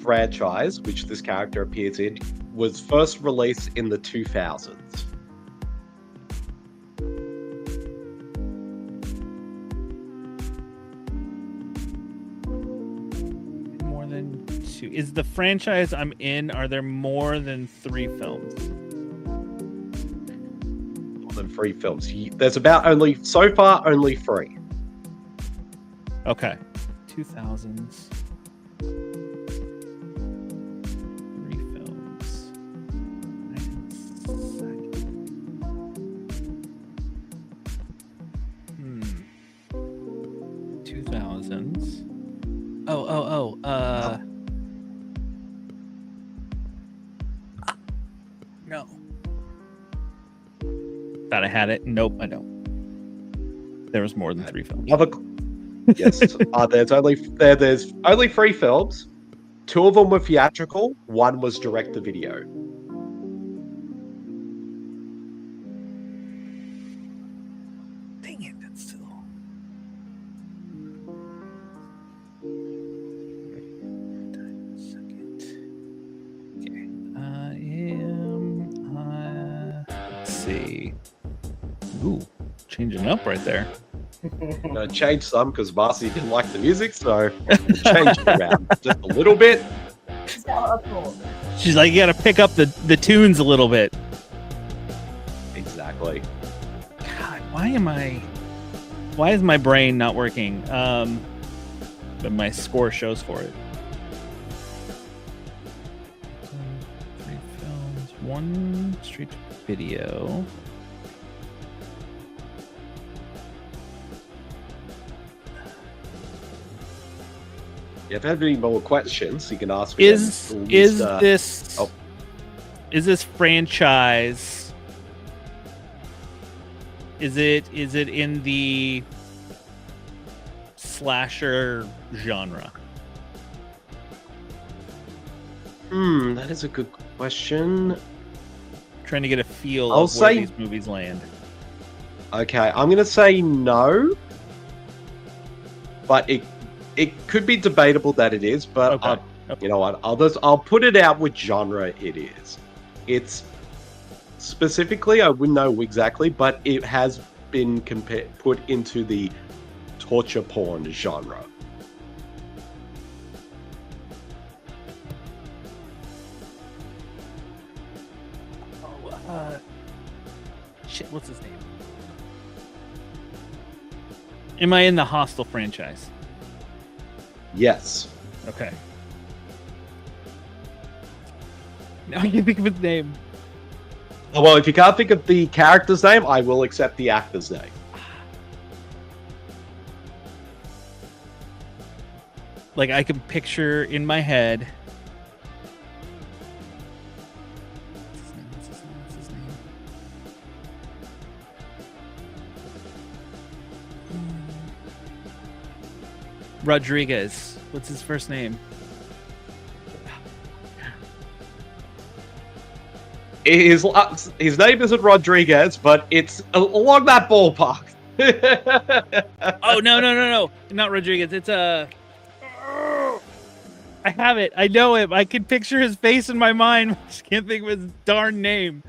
franchise, which this character appears in, was first released in the 2000s. More than 2. Is the franchise I'm in, are there more than 3 films? More than 3 films. There's only 3. Okay. 2000s. 3 films. 2000s. No. Thought I had it. Nope, I don't. There was more than 3 films. Yes. There's only 3 films. 2 of them were theatrical. 1 was direct to video. Dang it, that's still. Okay. Let's see. Ooh, changing up right there. Change some because Marcy didn't like the music, so change it around just a little bit. She's like, you got to pick up the tunes a little bit. Exactly. God, why is my brain not working? But my score shows for it. 3 films, 1 straight to video. If you have any more questions, you can ask me. Is this franchise? Is it in the slasher genre? That is a good question. Trying to get a feel I'll of where say- these movies land. Okay, I'm gonna say no, but it could be debatable that it is. But Okay. you know what? I'll put it out with genre. It is. It's specifically, I wouldn't know exactly, but it has been put into the torture porn genre. Shit, what's his name? Am I in the Hostel franchise? Yes. Okay. Now I can think of his name. Well, if you can't think of the character's name, I will accept the actor's name. Like I can picture in my head. What's his name? Rodriguez. What's his first name? His name isn't Rodriguez, but it's along that ballpark. Oh no! Not Rodriguez. It's I have it. I know him. I can picture his face in my mind. I just can't think of his darn name.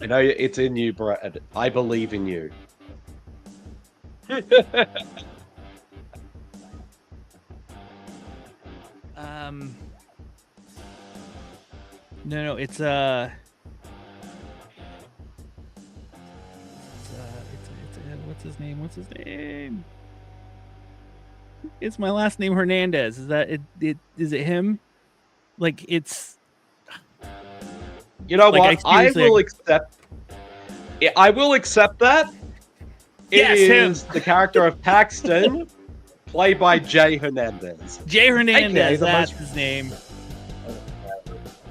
I know it's in you, Brad. I believe in you. No, it's what's his name? What's his name? It's my last name, Hernandez. Is that it? Is it him? Like it's. You know Like, what? I will accept. I will accept that. Yes, It him. is the character of Paxton, played by Jay Hernandez, Jay Hernandez. the That's most- his name.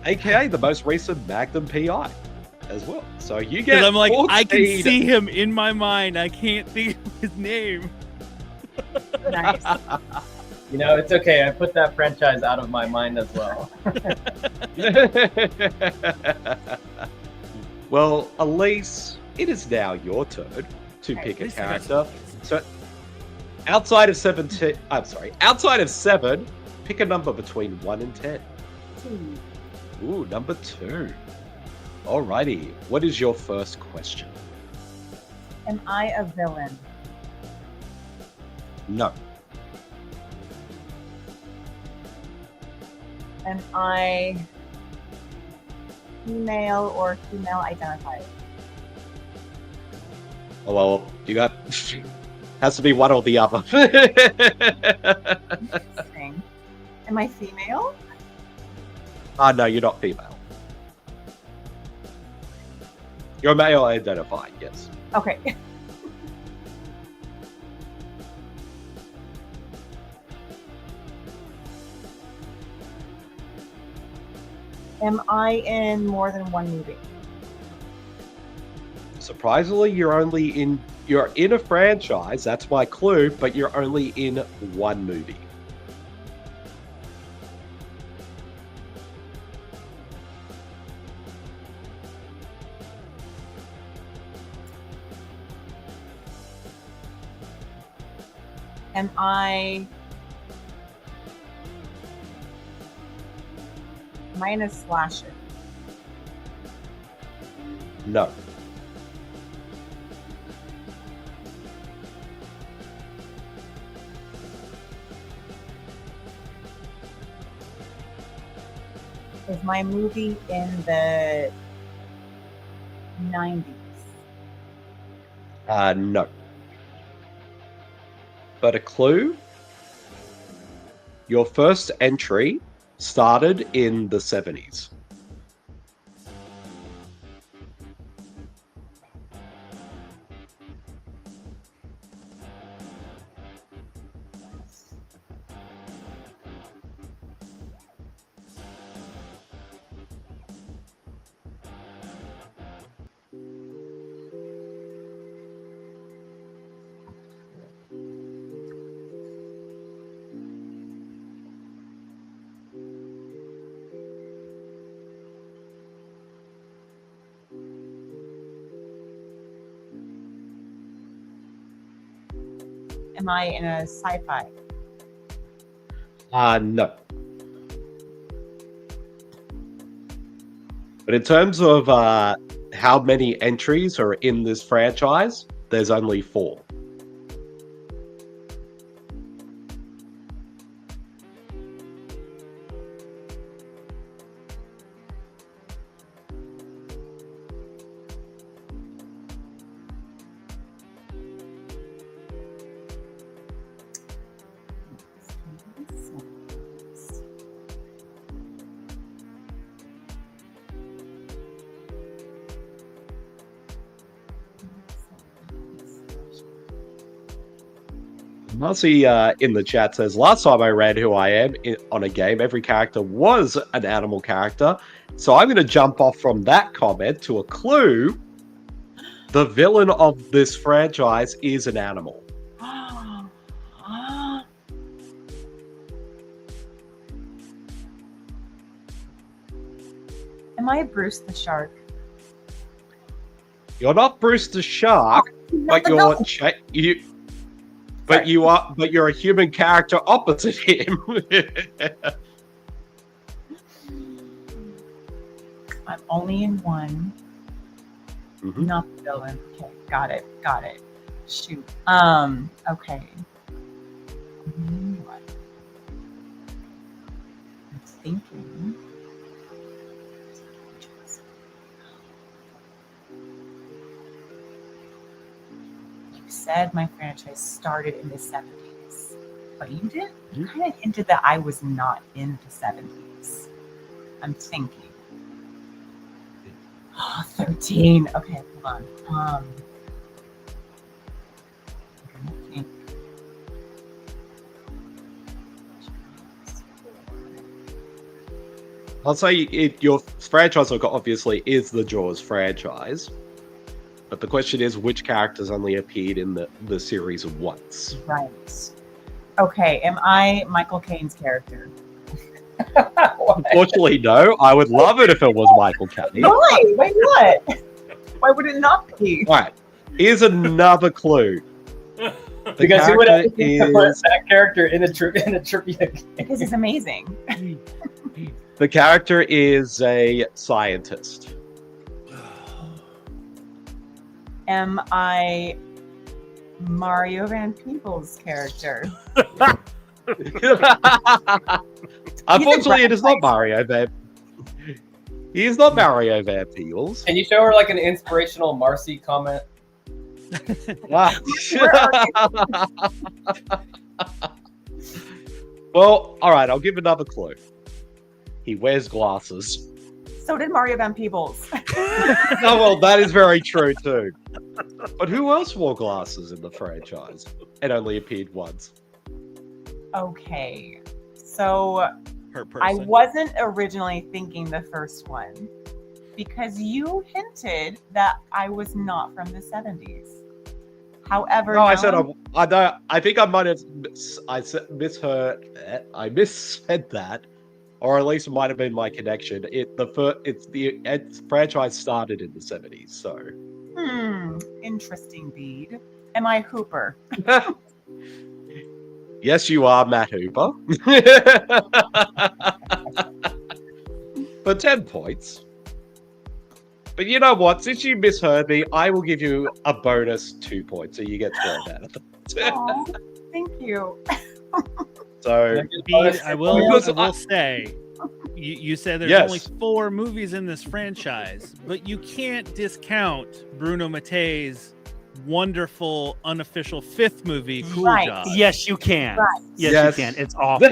aka the most recent Magnum PI, as well. So you get. Because I'm like, I can 14 see him in my mind. I can't think of his name. Nice. You know, it's okay. I put that franchise out of my mind as well. Well, Aleece, it is now your turn to Okay, pick a this I got character. So, outside of 17, I'm sorry, outside of 7, pick a number between 1 and 10. 2. Ooh, number 2. Alrighty, what is your first question? Am I a villain? No. Am I male or female identified? Oh, well, you got. Has to be one or the other. Interesting. Am I female? No, you're not female. You're male identified, yes. Okay. Am I in more than one movie? Surprisingly, you're in a franchise, that's my clue, but you're only in one movie. Am I in a slasher? No. Is my movie in the 90s? No. But a clue? Your first entry started in the 70s. Am I in a sci-fi? No. But in terms of how many entries are in this franchise, there's only 4. Marcy in the chat says, last time I read Who I Am on a game, every character was an animal character. So I'm going to jump off from that comment to a clue. The villain of this franchise is an animal. Am I Bruce the Shark? You're not Bruce the Shark, but you're a human character opposite him. I'm only in one. Mhm. Not the villain. Okay, got it. Shoot. Okay. What? I'm thinking. You said my franchise started in the 70s, but you didn't. You kind of hinted that I was not in the 70s. I'm thinking. 13. Okay, hold on. I'm gonna think. I'll say your franchise obviously is the Jaws franchise. But the question is, which characters only appeared in the series once? Right. Okay, am I Michael Caine's character? Unfortunately, no. I would love it if it was Michael Caine. All Why? Wait, what? Why would it not be? right. Here's another clue. The Because who would have character put is that character in a trivia game? Because he's amazing. the character is a scientist. Am I Mario Van Peebles' character? Unfortunately, it is not Mario Van. He is not Mario Van Peebles. Can you show her like an inspirational Marcy comment? Ah. Well, all right. I'll give another clue. He wears glasses. So did Mario Van Peebles. Oh, well, that is very true too. But who else wore glasses in the franchise and only appeared once? Okay, so Per person. I wasn't originally thinking the first one because you hinted that I was not from the 70s. However, No, I now said I'm- I think I might have misheard. I missaid that, or at least it might have been my connection. Its franchise started in the 70s, so. Interesting, Bede. Am I Hooper? Yes, you are Matt Hooper. For 10 points. But you know what? Since you misheard me, I will give you a bonus 2 points, so you get 12 out of it. Aw, thank you. So, I will Because say, you said there's Yes. only 4 movies in this franchise, but you can't discount Bruno Mattei's wonderful unofficial 5th movie, Cool Right. Job. Yes, you can. Right. Yes, Yes. you can. It's awful.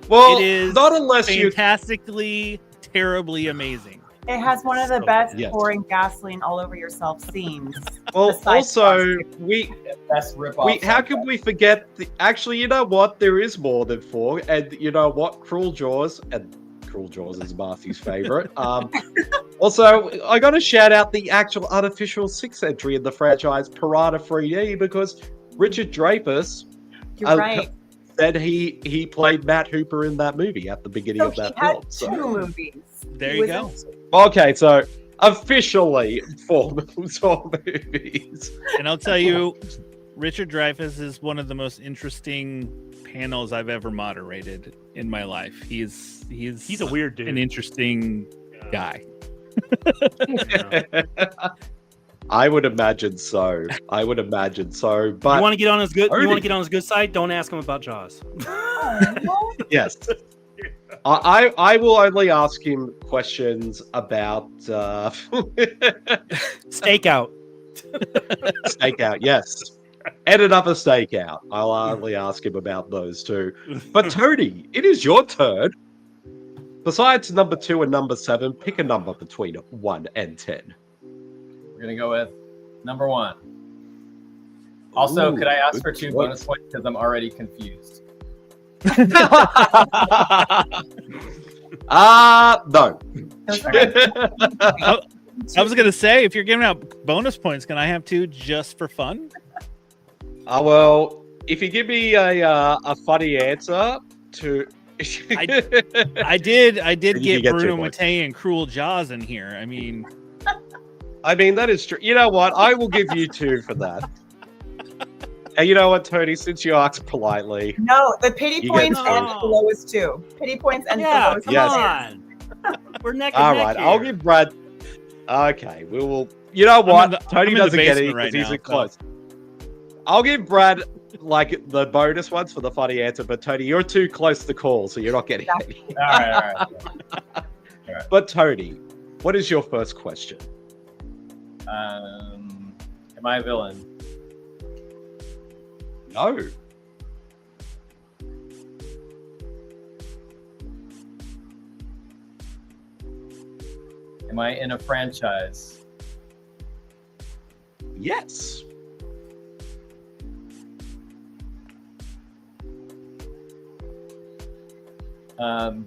well, It is not unless you. fantastically, terribly amazing. It has one of the So best Yes. pouring gasoline all over yourself scenes. Well, besides also we Best rip-off. how can we forget? Actually, you know what? There is more than 4, and you know what? Cruel Jaws is Marcy's favorite. Also, I got to shout out the actual unofficial 6th entry in the franchise, Piranha 3D, because Richard Dreyfuss You're right. said he played Matt Hooper in that movie at the beginning So of he that had film. 2 So. movies. There He you was go. in- Okay, so officially 4 movies. And I'll tell you, Richard Dreyfuss is one of the most interesting panels I've ever moderated in my life. He's He's a weird dude. an interesting guy. I would imagine so. But You want to get on his good? You Already- want to get on his good side? Don't ask him about Jaws. Oh, yes, I will only ask him questions about Stakeout. stakeout. Yes, and another stakeout. I'll only ask him about those two. But Tony, it is your turn. Besides number 2 and number 7, pick a number between 1 and 10. We're gonna go with number 1. Also, could I ask good for 2 choice. bonus points because I'm already confused? No. Those are I was gonna say, if you're giving out bonus points, can I have 2 just for fun? Well, if you give me a funny answer to, I did You can get get 2 Bruno points. Mattei and Cruel Jaws in here. I mean, that is true. You know what? I will give you 2 for that. And you know what, Tony? Since you asked politely, No, the pity You points get- and the lowest 2. Pity points and the Yeah, lowest come Yes. on. We're neck and all neck right, here. I'll give Brad. Okay, we will. You know I'm what? in the Tony doesn't get basement it right because he's now, in close. I'll give Brad like the bonus ones for the funny answer, but Tony, you're too close to call, so you're not getting any. All right. But Tony, what is your first question? Am I a villain? No. Am I in a franchise? Yes.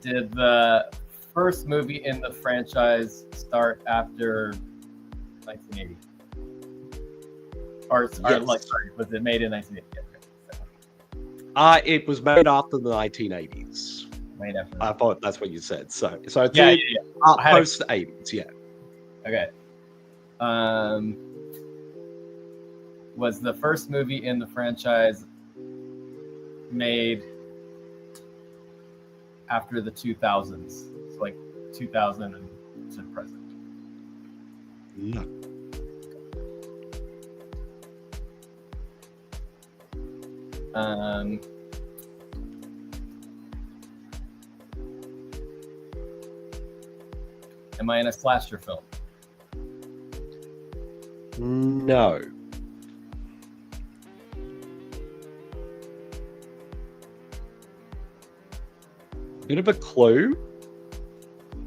Did the first movie in the franchise start after 1980? Or Yes. sorry, was it made in 1980? It was made after the 1980s. Made after. I thought that's what you said. So it's yeah. I had a- post 80s. Yeah. Okay. Was the first movie in the franchise made after the 2000s? So like 2000 and to present. No. Am I in a slasher film? No. Bit of a clue.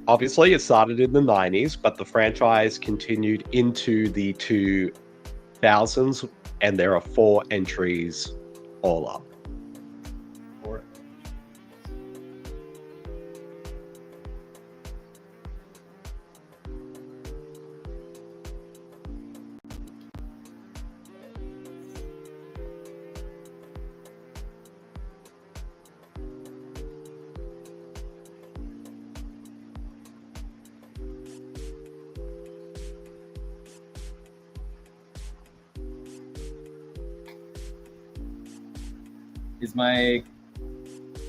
Obviously, it started in the 90s, but the franchise continued into the 2000s, and there are 4 entries all up. Or is my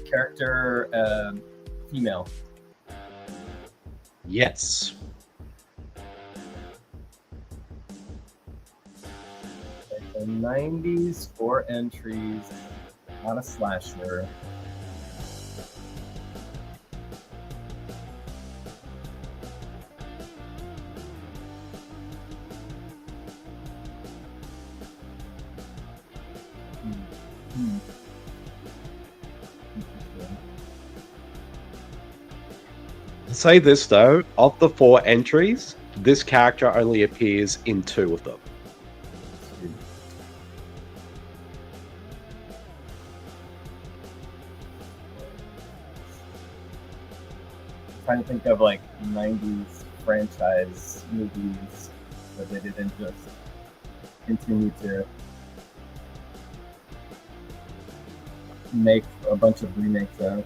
character female? Yes. The 90s, 4 entries, not a slasher. Hmm. Interesting. I'll say this though, of the 4 entries, this character only appears in 2 of them. Trying to think of like 90s franchise movies where they didn't just continue to make a bunch of remakes of.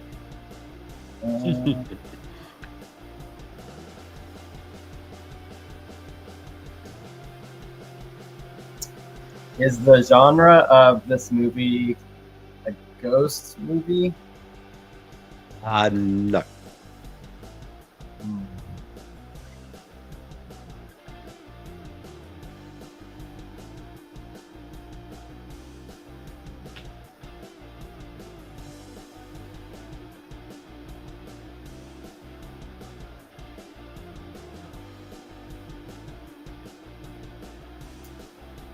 Is the genre of this movie a ghost movie? No.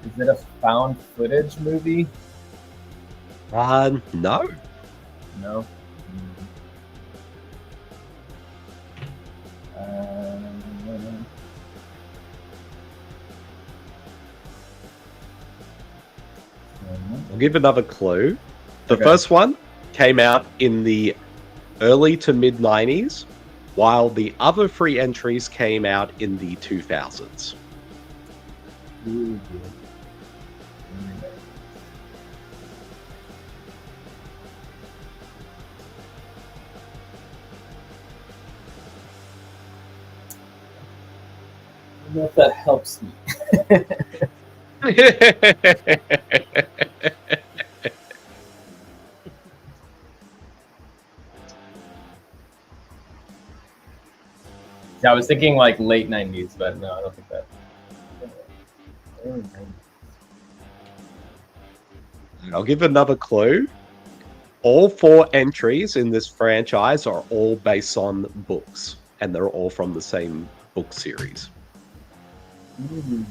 Is it a found footage movie? No. No. I'll give another clue. The Okay. first one came out in the early to mid 90s, while the other 3 entries came out in the 2000s. Ooh. I don't know if that helps me. Yeah, I was thinking like late 90s, but no, I don't think that. I'll give another clue. All 4 entries in this franchise are all based on books, and they're all from the same book series. Ooh.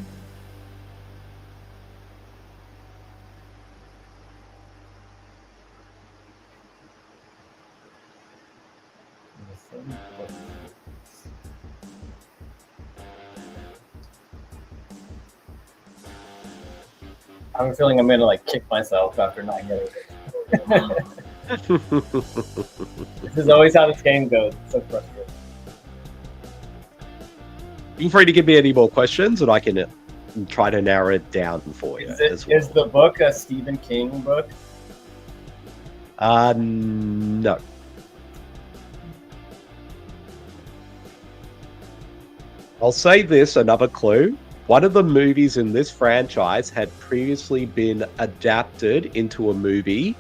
I have a feeling I'm gonna like kick myself after not getting it. This is always how this game goes. It's so frustrating. Feel free to give me any more questions, and I can try to narrow it down for you as well. Is the book a Stephen King book? No. I'll say this, another clue. One of the movies in this franchise had previously been adapted into a movie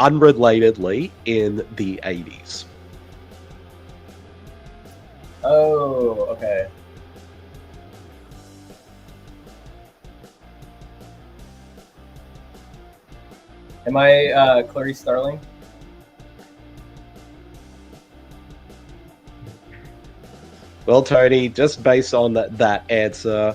unrelatedly in the 80s. Oh, okay. Am I Clarice Starling? Well, Tony, just based on that answer,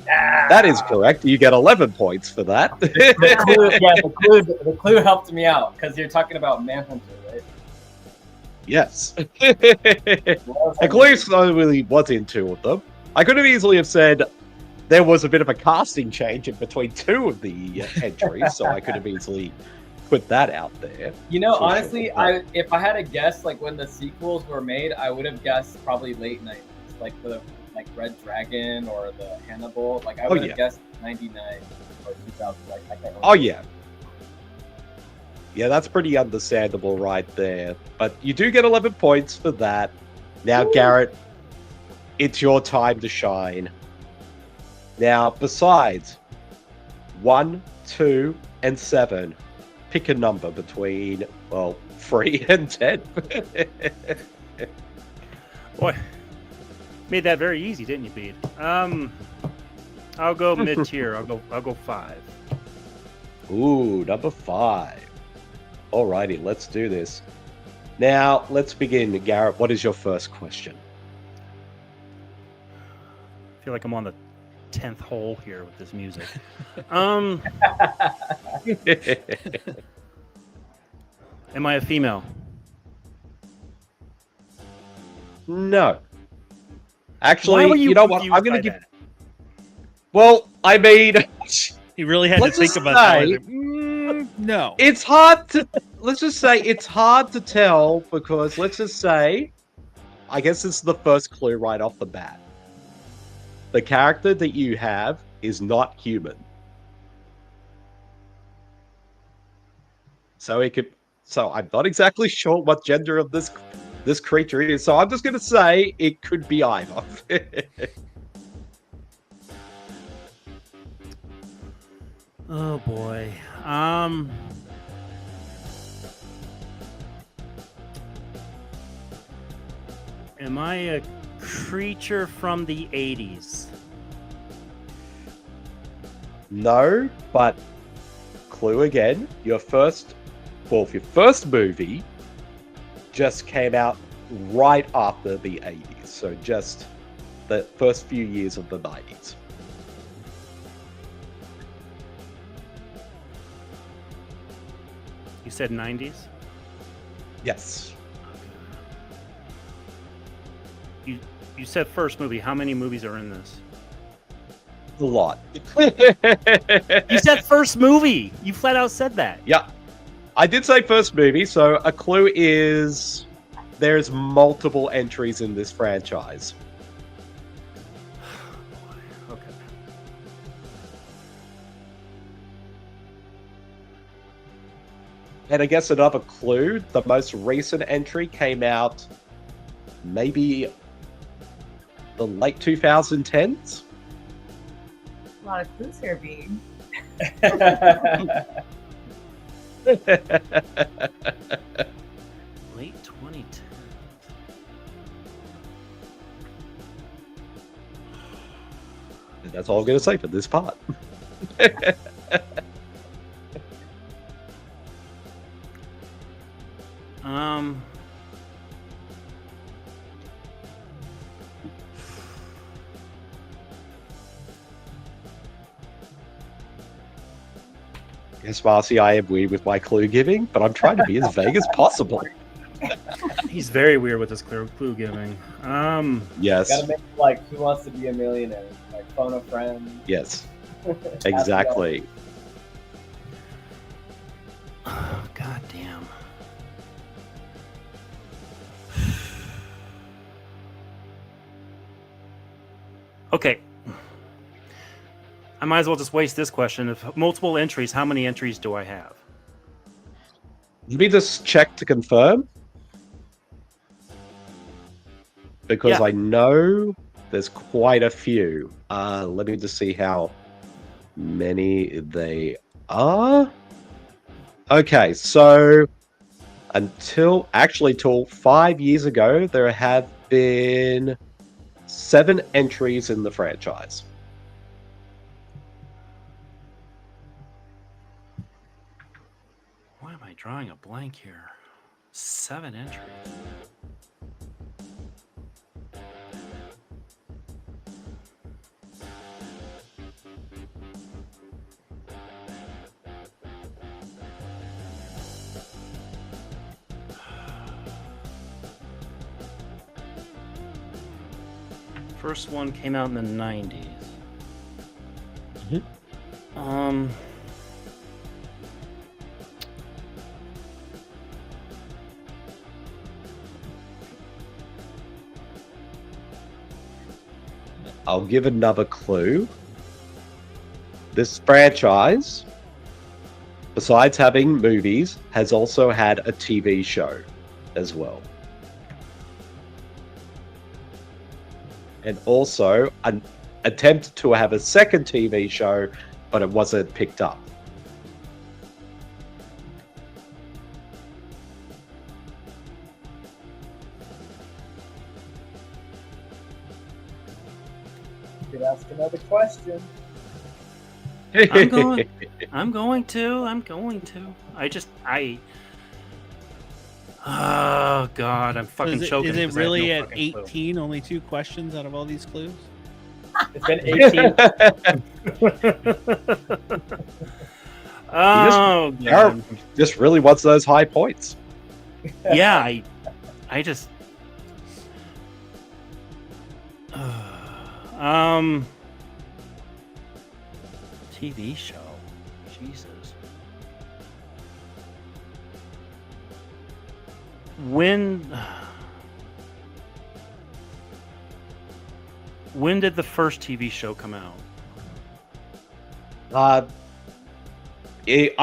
that is correct. You get 11 points for that. The clue helped me out because you're talking about Manhunter, right? Yes. And Clarice really was in 2 of them. I could have easily have said there was a bit of a casting change in between 2 of the entries, so I could have easily put that out there. You know, For honestly, sure. if I had to guess, like when the sequels were made, I would have guessed probably late 90s, like the Red Dragon or the Hannibal. Like I would have guessed 99 or 2000. Like I can't remember. Oh, yeah. Yeah, that's pretty understandable right there. But you do get 11 points for that. Now, Woo. Garrett, it's your time to shine. Now, besides 1, 2, and 7, pick a number between, well, 3 and 10. Boy, made that very easy, didn't you, Bede? I'll go mid tier. I'll go 5. Ooh, number 5. Alrighty, let's do this. Now, let's begin. Garrett, what is your first question? I feel like I'm on the 10th hole here with this music. Am I a female? No. Actually, Why were you know what? confused I'm going by to give... that? Well, I mean... He really had Let's to think just about that. say- Like, no. It's hard to... Let's just say it's hard to tell because let's just say... I guess this is the first clue right off the bat. The character that you have is not human. So it could... So I'm not exactly sure what gender of this creature is. So I'm just going to say it could be either. Oh boy. Am I a creature from the 80s? No, but clue again. Your first movie just came out right after the 80s. So just the first few years of the 90s. You said 90s? Yes. You said first movie. How many movies are in this? A lot. You said first movie. You flat out said that. Yeah, I did say first movie, so a clue is there's multiple entries in this franchise. Okay. And I guess another clue, the most recent entry came out maybe the late 2010s. A lot of clues here, Bede. Late 2010. And that's all I'm going to say for this part. Um. Yes, Marcy, I am weird with my clue giving, but I'm trying to be as vague as possible. He's very weird with his clue giving. Yes, Gotta make it like Who Wants to Be a Millionaire? Like phone a friend. yes, exactly. Oh, God damn. Okay. I might as well just waste this question. If multiple entries, how many entries do I have? Let me just check to confirm. Because Yeah. I know there's quite a few. Let me just see how many they are. Okay, so till 5 years ago, there have been 7 entries in the franchise. Why am I drawing a blank here? 7 entries. First one came out in the 90s. Mhm. I'll give another clue. This franchise, besides having movies, has also had a TV show as well. And also an attempt to have a second TV show, but it wasn't picked up. You could ask another question. I'm going to. Oh God, I'm fucking choking. Is it 'cause I have really no at fucking clue. 18? Only 2 questions out of all these clues? It's been 18. Oh God. Just really wants those high points. Yeah, I just. TV show. Jesus. When did the first TV show come out? I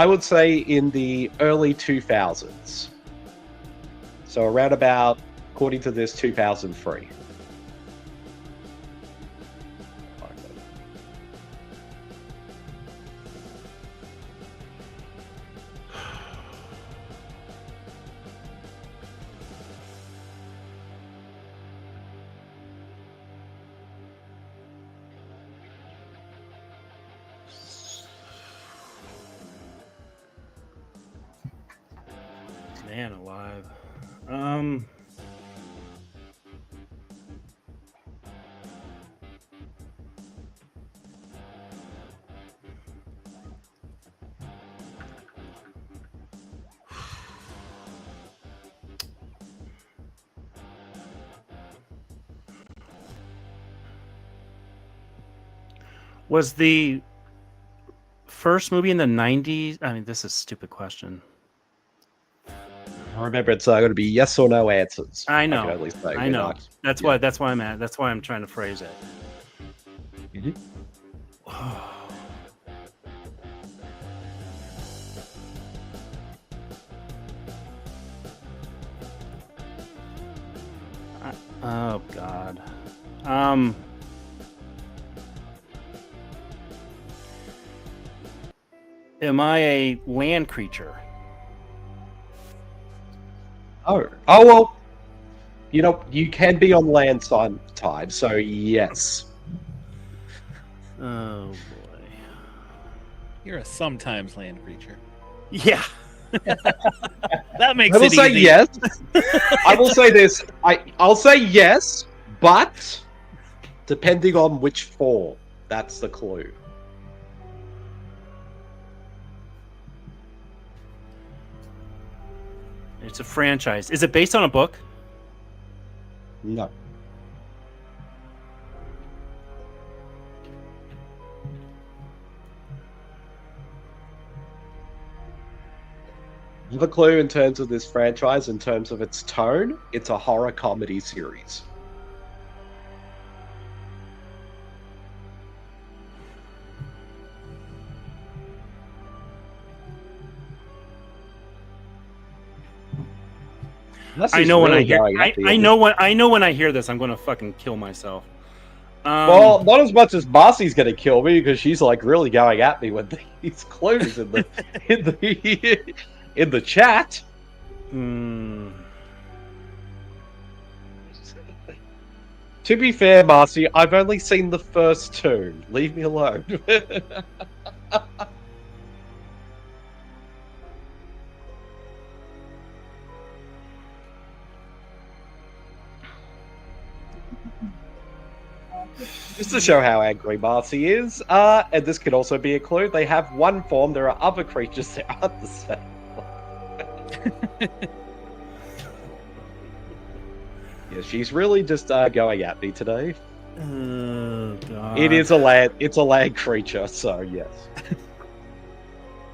would say in the early 2000s. So around about, according to this, 2003. Man alive. Was the first movie in the 90s? I mean, this is a stupid question. Remember, it's going to be yes or no answers. I know. can only say I we're know. not- That's yeah. why. That's why I'm at. That's why I'm trying to phrase it. Mhm. Oh God. Am I a land creature? Oh, well. You know, you can be on land time, so yes. Oh boy. You're a sometimes land creature. Yeah. That makes I will it say easy. yes. I will say this. I'll say yes, but depending on which form, that's the clue. It's a franchise. Is it based on a book? No. Give a clue in terms of this franchise, in terms of its tone, it's a horror comedy series. Unless I he's know when I really hear. going at me. I know when I hear this, I'm gonna fucking kill myself. Well, not as much as Marcy's going to kill me because she's like really going at me with these clues in the in the chat. hmm. To be fair, Marcy, I've only seen the first two. Leave me alone. Just to show how angry Marcy is, and this could also be a clue, they have one form, there are other creatures that aren't the same. Yeah, she's really just going at me today. Oh God. It's a land creature, so yes.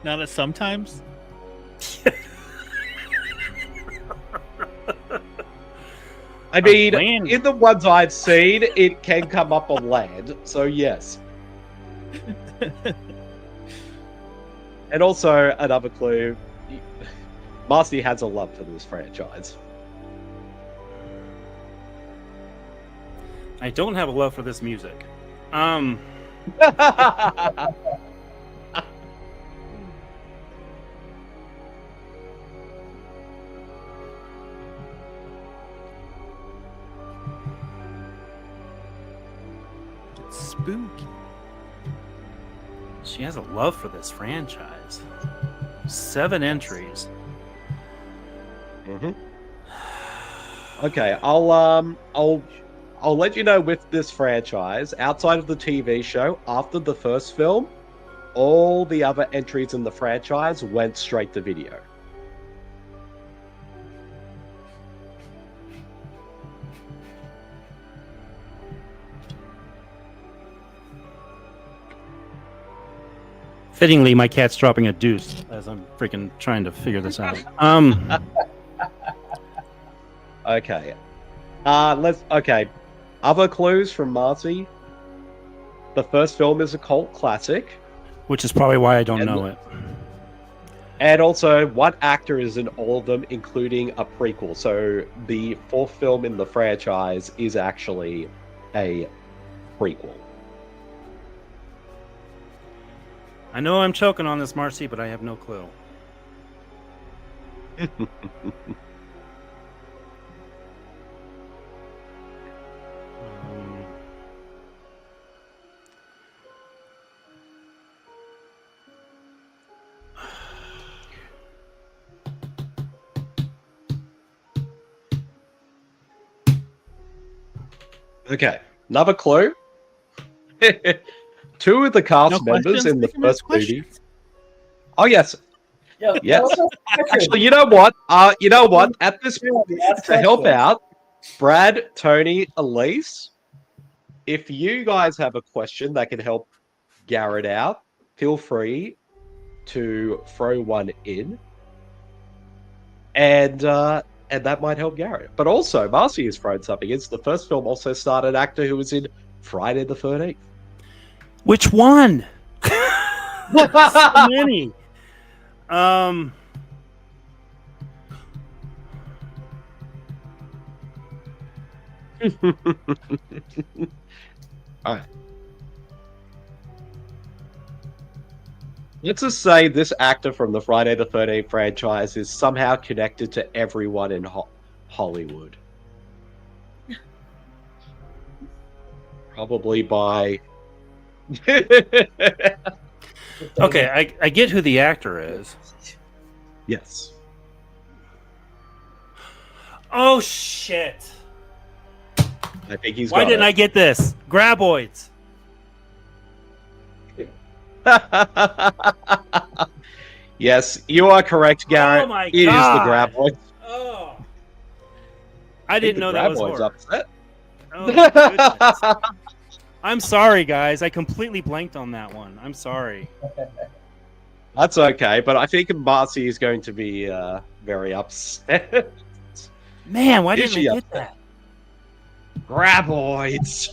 Not at sometimes. I mean, land. in the ones I've seen, it can come up on land, so yes. And also, another clue, Marcy has a love for this franchise. I don't have a love for this music. It's spooky. She has a love for this franchise. 7 entries. Mhm. Okay, I'll let you know with this franchise, outside of the TV show, after the first film, all the other entries in the franchise went straight to video. Fittingly, my cat's dropping a deuce as I'm freaking trying to figure this out. Okay. Okay. Other clues from Marcy. The first film is a cult classic. Which is probably why I don't And know it. And also, one actor is in all of them, including a prequel. So the fourth film in the franchise is actually a prequel. I know I'm choking on this, Marcy, but I have no clue. Okay, another clue. Two of the cast No members questions? in the We can ask first movie. questions. Oh yes, Yeah, yes. let's ask questions. Actually, you know what? At this Yeah, ask to help questions. out, Brad, Tony, Aleece, if you guys have a question that can help Garrett out, feel free to throw one in. And that might help Garrett. But also, Marcy has thrown something. It's the first film also starred an actor who was in Friday the 13th. Which one? So many. All right. Let's just say this actor from the Friday the 13th franchise is somehow connected to everyone in Hollywood. Probably by... Okay, I get who the actor is. Yes. Oh, shit. I think he's Why got didn't it. I get this? Graboids. Yes, you are correct, Garrett. Oh my It is the God. graboid. Oh. I didn't know that was horror. Upset. Oh, my goodness. I'm sorry, guys. I completely blanked on that one. I'm sorry. That's okay, but I think Marcy is going to be very upset. Man, why Is didn't she I get upset? that? Graboids.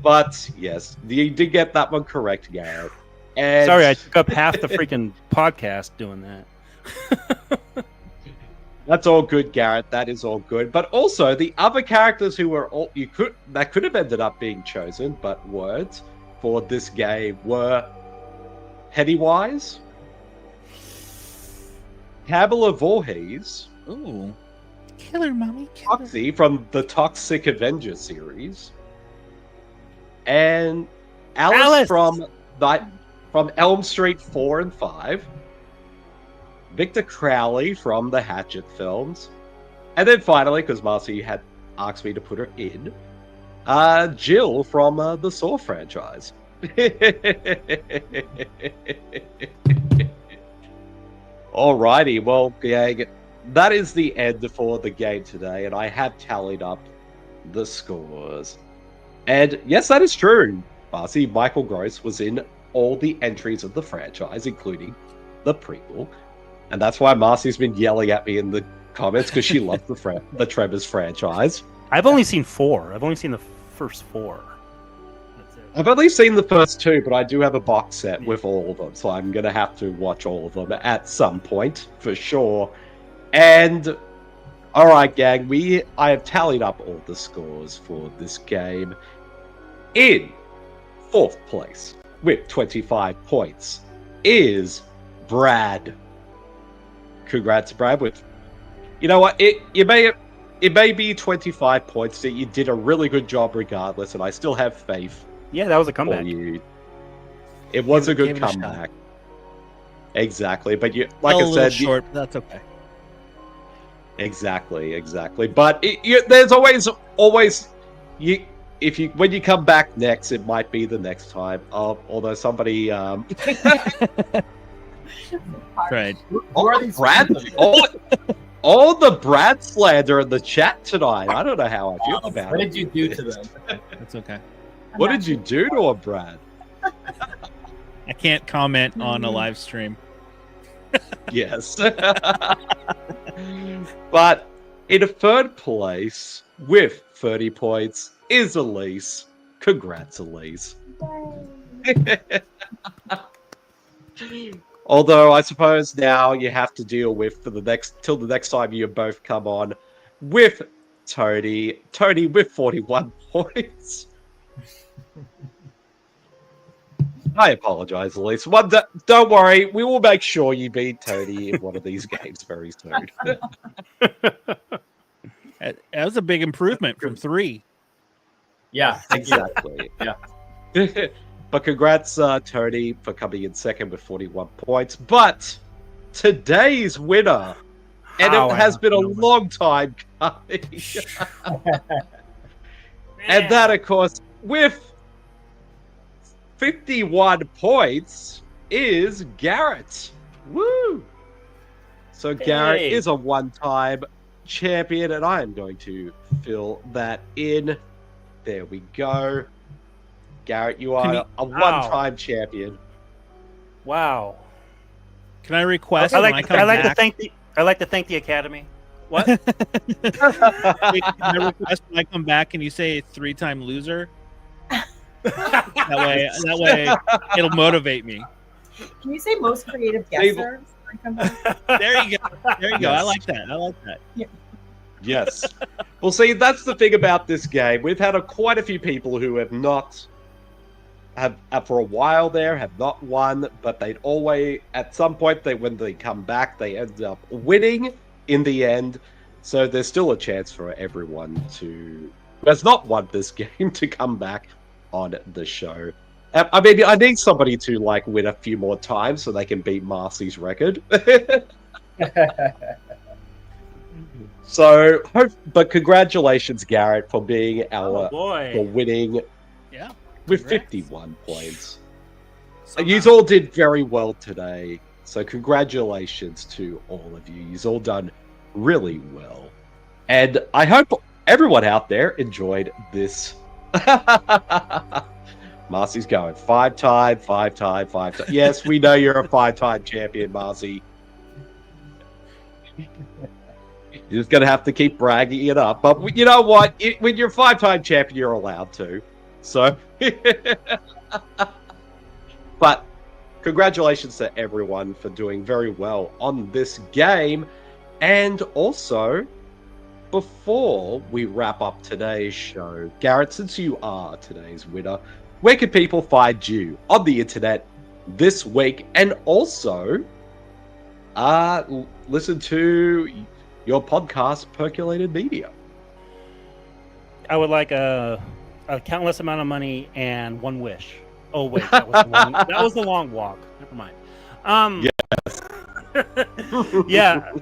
But yes, you did get that one correct, Garrett. And Sorry, I took up half the freaking podcast doing that. that's all good, Garrett. That is all good. But also the other characters who were that could have ended up being chosen, but weren't for this game were Pennywise, Pamela Voorhees, Ooh. Killer, mommy. Killer. Foxy from the Toxic Avenger series, and Alice. from Elm Street 4 and 5, Victor Crowley from the Hatchet films, and then finally, because Marcy had asked me to put her in, Jill from the Saw franchise. Alrighty, well, gang, that is the end for the game today, and I have tallied up the scores. And yes, that is true. Marcy, Michael Gross was in all the entries of the franchise, including the prequel. And that's why Marcy's been yelling at me in the comments, because she loves the Trevor's franchise. I've only seen 4. I've only seen the first 4. That's it. I've only seen the first 2, but I do have a box set with all of them, so I'm going to have to watch all of them at some point, for sure. And, alright gang, I have tallied up all the scores for this game. In 4th place, with 25 points, is Brad. Congrats, Brad. You know what? It may be 25 points that you did a really good job regardless, and I still have faith Yeah, that was a for comeback. you. It was a good Gave it a shot. comeback. Exactly, but you, Fell like a I little said, short, but that's okay. Exactly. But there's always when you come back next, it might be the next time. Although somebody, Right. all the Brad slander in the chat tonight. I don't know how I feel about What it. did you do to them? That's okay. What did you do to him, Brad? I can't comment on a live stream. Yes. But in 3rd place with 30 points is Aleece. Congrats, Aleece. Although I suppose now you have to deal with till the next time you both come on with Tony. Tony with 41 points. I apologize, Aleece. Don't worry, we will make sure you beat Tony in one of these games very soon. That was a big improvement from 3. Yeah, Exactly. Yeah. But congrats, Tony, for coming in 2nd with 41 points. But today's winner, and How it I has don't been a know. long time coming, and that, of course, with 51 points, is Garrett. Woo! So Garrett Hey. is a one-time champion, and I am going to fill that in There we go. Garrett, you are you- a one-time champion. Wow. Can I request I when like I come I like back? to thank the Academy. What? Wait, can I request when I come back? Can you say 3-time loser? That way, it'll motivate me. Can you say most creative guessers? There you go. There you go. I Yes. like that. I like that. Yes. Well, see, that's the thing about this game. We've had quite a few people who have not have for a while there have not won, but they'd always at some point when they come back they end up winning in the end. So there's still a chance for everyone who has not won this game to come back on the show. I mean, I need somebody to like win a few more times so they can beat Marcy's record. So, but congratulations, Garrett, for being Oh boy. for winning Yeah. with Congrats. 51 points. Somehow. You all did very well today. So congratulations to all of you. You've all done really well. And I hope everyone out there enjoyed this. Marcy's going 5-time. Yes, we know you're a 5-time champion, Marcy. You're just going to have to keep bragging it up. But you know what? When you're a 5-time champion, you're allowed to. So, but congratulations to everyone for doing very well on this game. And also, before we wrap up today's show, Garrett, since you are today's winner, where can people find you on the internet this week? And also, listen to your podcast, Percolated Media. I would like a countless amount of money and one wish. Oh wait, that was the long walk. Never mind. Yeah,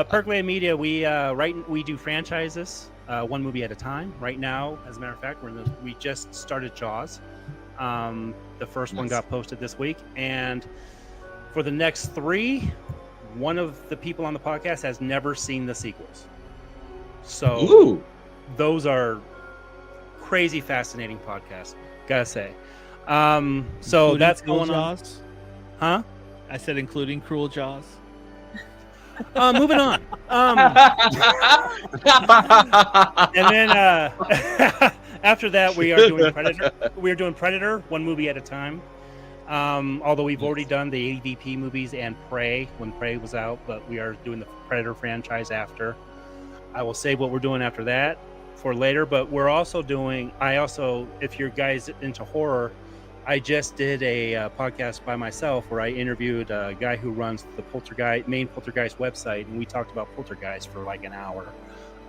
Percolated Media. We do franchises, one movie at a time. Right now, as a matter of fact, we just started Jaws. The first one got posted this week, and for the next 3, one of the people on the podcast has never seen the sequels. So Ooh. those are crazy fascinating podcasts, gotta say. So Including that's Cruel going on. Jaws? Huh? I said including Cruel Jaws. Moving on. And then after that, we are doing Predator. We're doing Predator, one movie at a time. Although we've already done the AVP movies and Prey when Prey was out, but we are doing the Predator franchise after. I will say what we're doing after that for later, but we're also doing. If you're guys into horror, I just did a podcast by myself where I interviewed a guy who runs the main Poltergeist website, and we talked about Poltergeist for like an hour.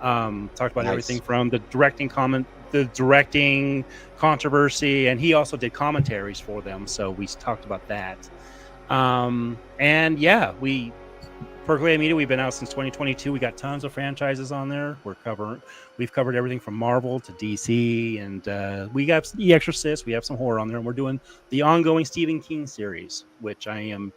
Talked about everything from the directing controversy, and he also did commentaries for them, so we talked about that. And yeah, Percolated Media, we've been out since 2022. We got tons of franchises on there. We've covered everything from Marvel to DC, and we got The Exorcist. We have some horror on there, and we're doing the ongoing Stephen King series, which I am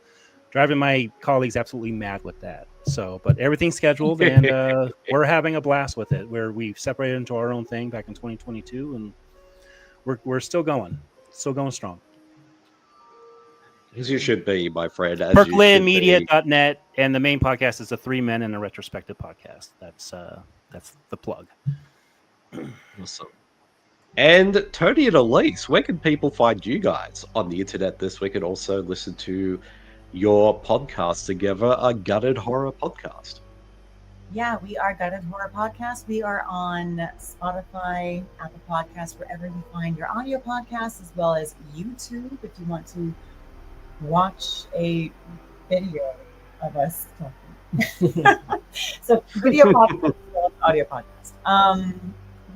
driving my colleagues absolutely mad with that. So, but everything's scheduled, and we're having a blast with it. Where we separated into our own thing back in 2022, and we're still going strong. As you should be, my friend. As you should be. PercolatedMedia.net, and the main podcast is the 3 Men and a Retrospective podcast. That's the plug. Awesome. And Tony and Aleece, where can people find you guys on the internet this week and also listen to your podcast together, a Gutted Horror Podcast? Yeah, we are Gutted Horror Podcast. We are on Spotify, Apple Podcasts, wherever you find your audio podcasts, as well as YouTube if you want to watch a video of us talking. So video podcast, audio podcast.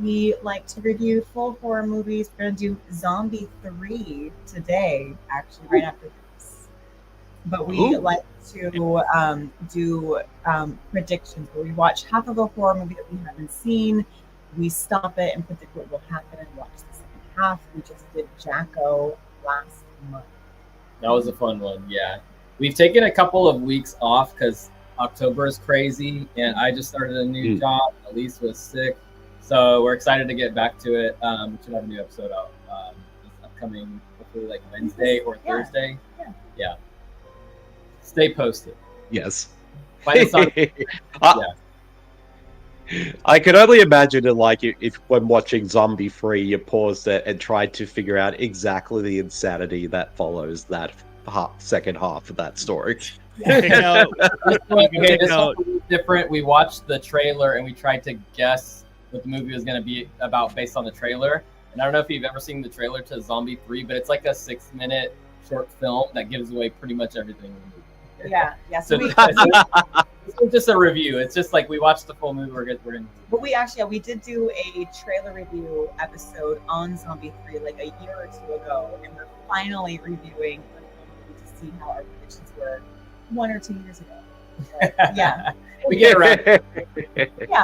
We like to review full horror movies. We're going to do Zombie 3 today, actually, right after this. But we like to do predictions where we watch half of a horror movie that we haven't seen. We stop it and predict what will happen and watch the second half. We just did Jacko last month. That was a fun one, yeah. We've taken a couple of weeks off because October is crazy, and I just started a new job. Aleece was sick, So we're excited to get back to it. We should have a new episode out this upcoming, hopefully like Wednesday or Thursday. Yeah. Stay posted. Yes. Find us on, I can only imagine it like if when watching Zombie Free, you paused it and tried to figure out exactly the insanity that follows that second half of that story. Okay, this one was different. We watched the trailer and we tried to guess what the movie was going to be about based on the trailer. And I don't know if you've ever seen the trailer to Zombie 3, but it's like a 6-minute short film that gives away pretty much everything. Yeah. So this is just a review. It's just like we watched the full movie. We're in. But we did do a trailer review episode on Zombie 3 like a year or two ago, and we're finally reviewing the movie to see how our predictions were 1 or 2 years ago. But, yeah, we get around. Yeah.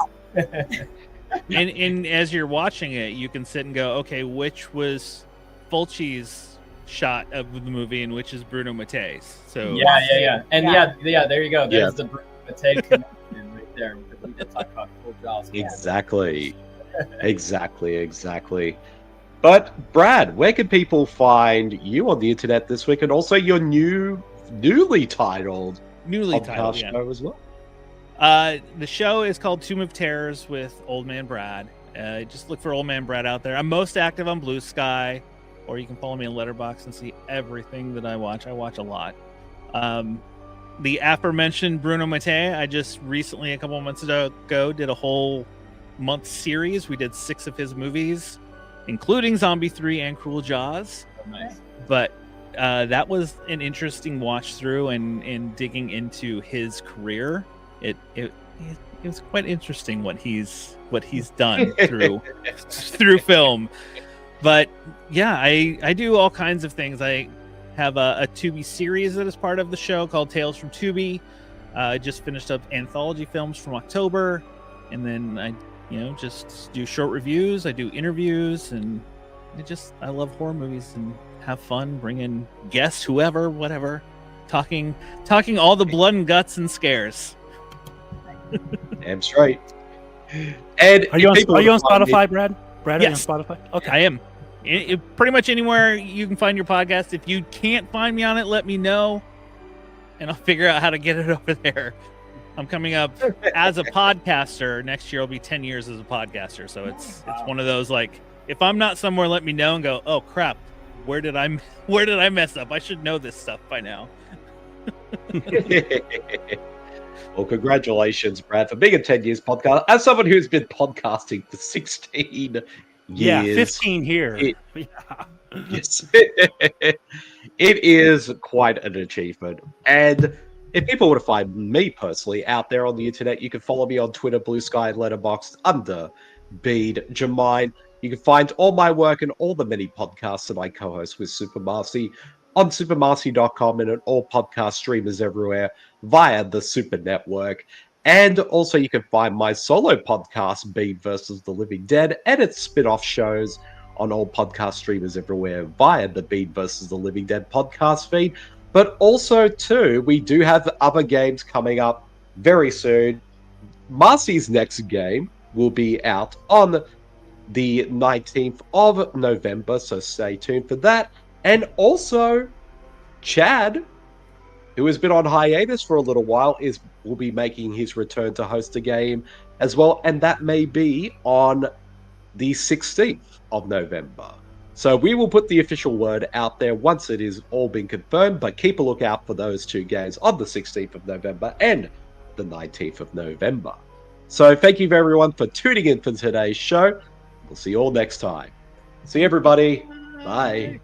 And as you're watching it, you can sit and go, okay, which was Fulci's shot of the movie and which is Bruno Mattei's. So yeah. And yeah, there you go. There's Yeah. the Bruno Mattei connection right there. We did talk about full jaws. Exactly. Exactly. But Brad, where can people find you on the internet this week, and also your newly titled podcast show as well? The show is called Tomb of Terrors with Old Man Brad. Just look for Old Man Brad out there. I'm most active on Blue Sky, or you can follow me on Letterboxd and see everything that I watch. I watch a lot. The aforementioned Bruno Mattei, I just recently, a couple of months ago, did a whole month series. We did 6 of his movies, including Zombie 3 and Cruel Jaws. Oh, nice. But that was an interesting watch through and digging into his career. It was quite interesting what he's done through film. But yeah, I do all kinds of things. I have a Tubi series that is part of the show called Tales from Tubi. I just finished up anthology films from October, and then I just do short reviews. I do interviews, and I love horror movies and have fun, bring in guests, whoever, whatever, talking all the blood and guts and scares. Damn straight. And are you on Spotify, Brad? Brad, yes. Are you on Spotify? Okay. I am. Pretty much anywhere you can find your podcast. If you can't find me on it, let me know, and I'll figure out how to get it over there. I'm coming up as a podcaster. Next year will be 10 years as a podcaster. So it's one of those, like, if I'm not somewhere, let me know and go, oh crap, where did I mess up? I should know this stuff by now. Well, congratulations, Brad, for being a 10 years podcast. As someone who's been podcasting for 16 years. Yeah, 15 here. Yes. It is quite an achievement. And if people want to find me personally out there on the internet, you can follow me on Twitter, Blue Sky, and Letterboxd under Bede Jermaine. You can find all my work and all the many podcasts that I co-host with Super Marcy on supermarcy.com and at all podcast streamers everywhere via the Super Network. And also you can find my solo podcast, Bede vs. the Living Dead, and its spin-off shows on all podcast streamers everywhere via the Bede vs. the Living Dead podcast feed. But also, too, we do have other games coming up very soon. Marcy's next game will be out on the 19th of November, so stay tuned for that. And also, Chad, who has been on hiatus for a little while, will be making his return to host a game as well, and that may be on the 16th of November. So we will put the official word out there once it is all been confirmed, but keep a lookout for those 2 games on the 16th of November and the 19th of November. So thank you everyone for tuning in for today's show. We'll see you all next time. See you, everybody. Bye.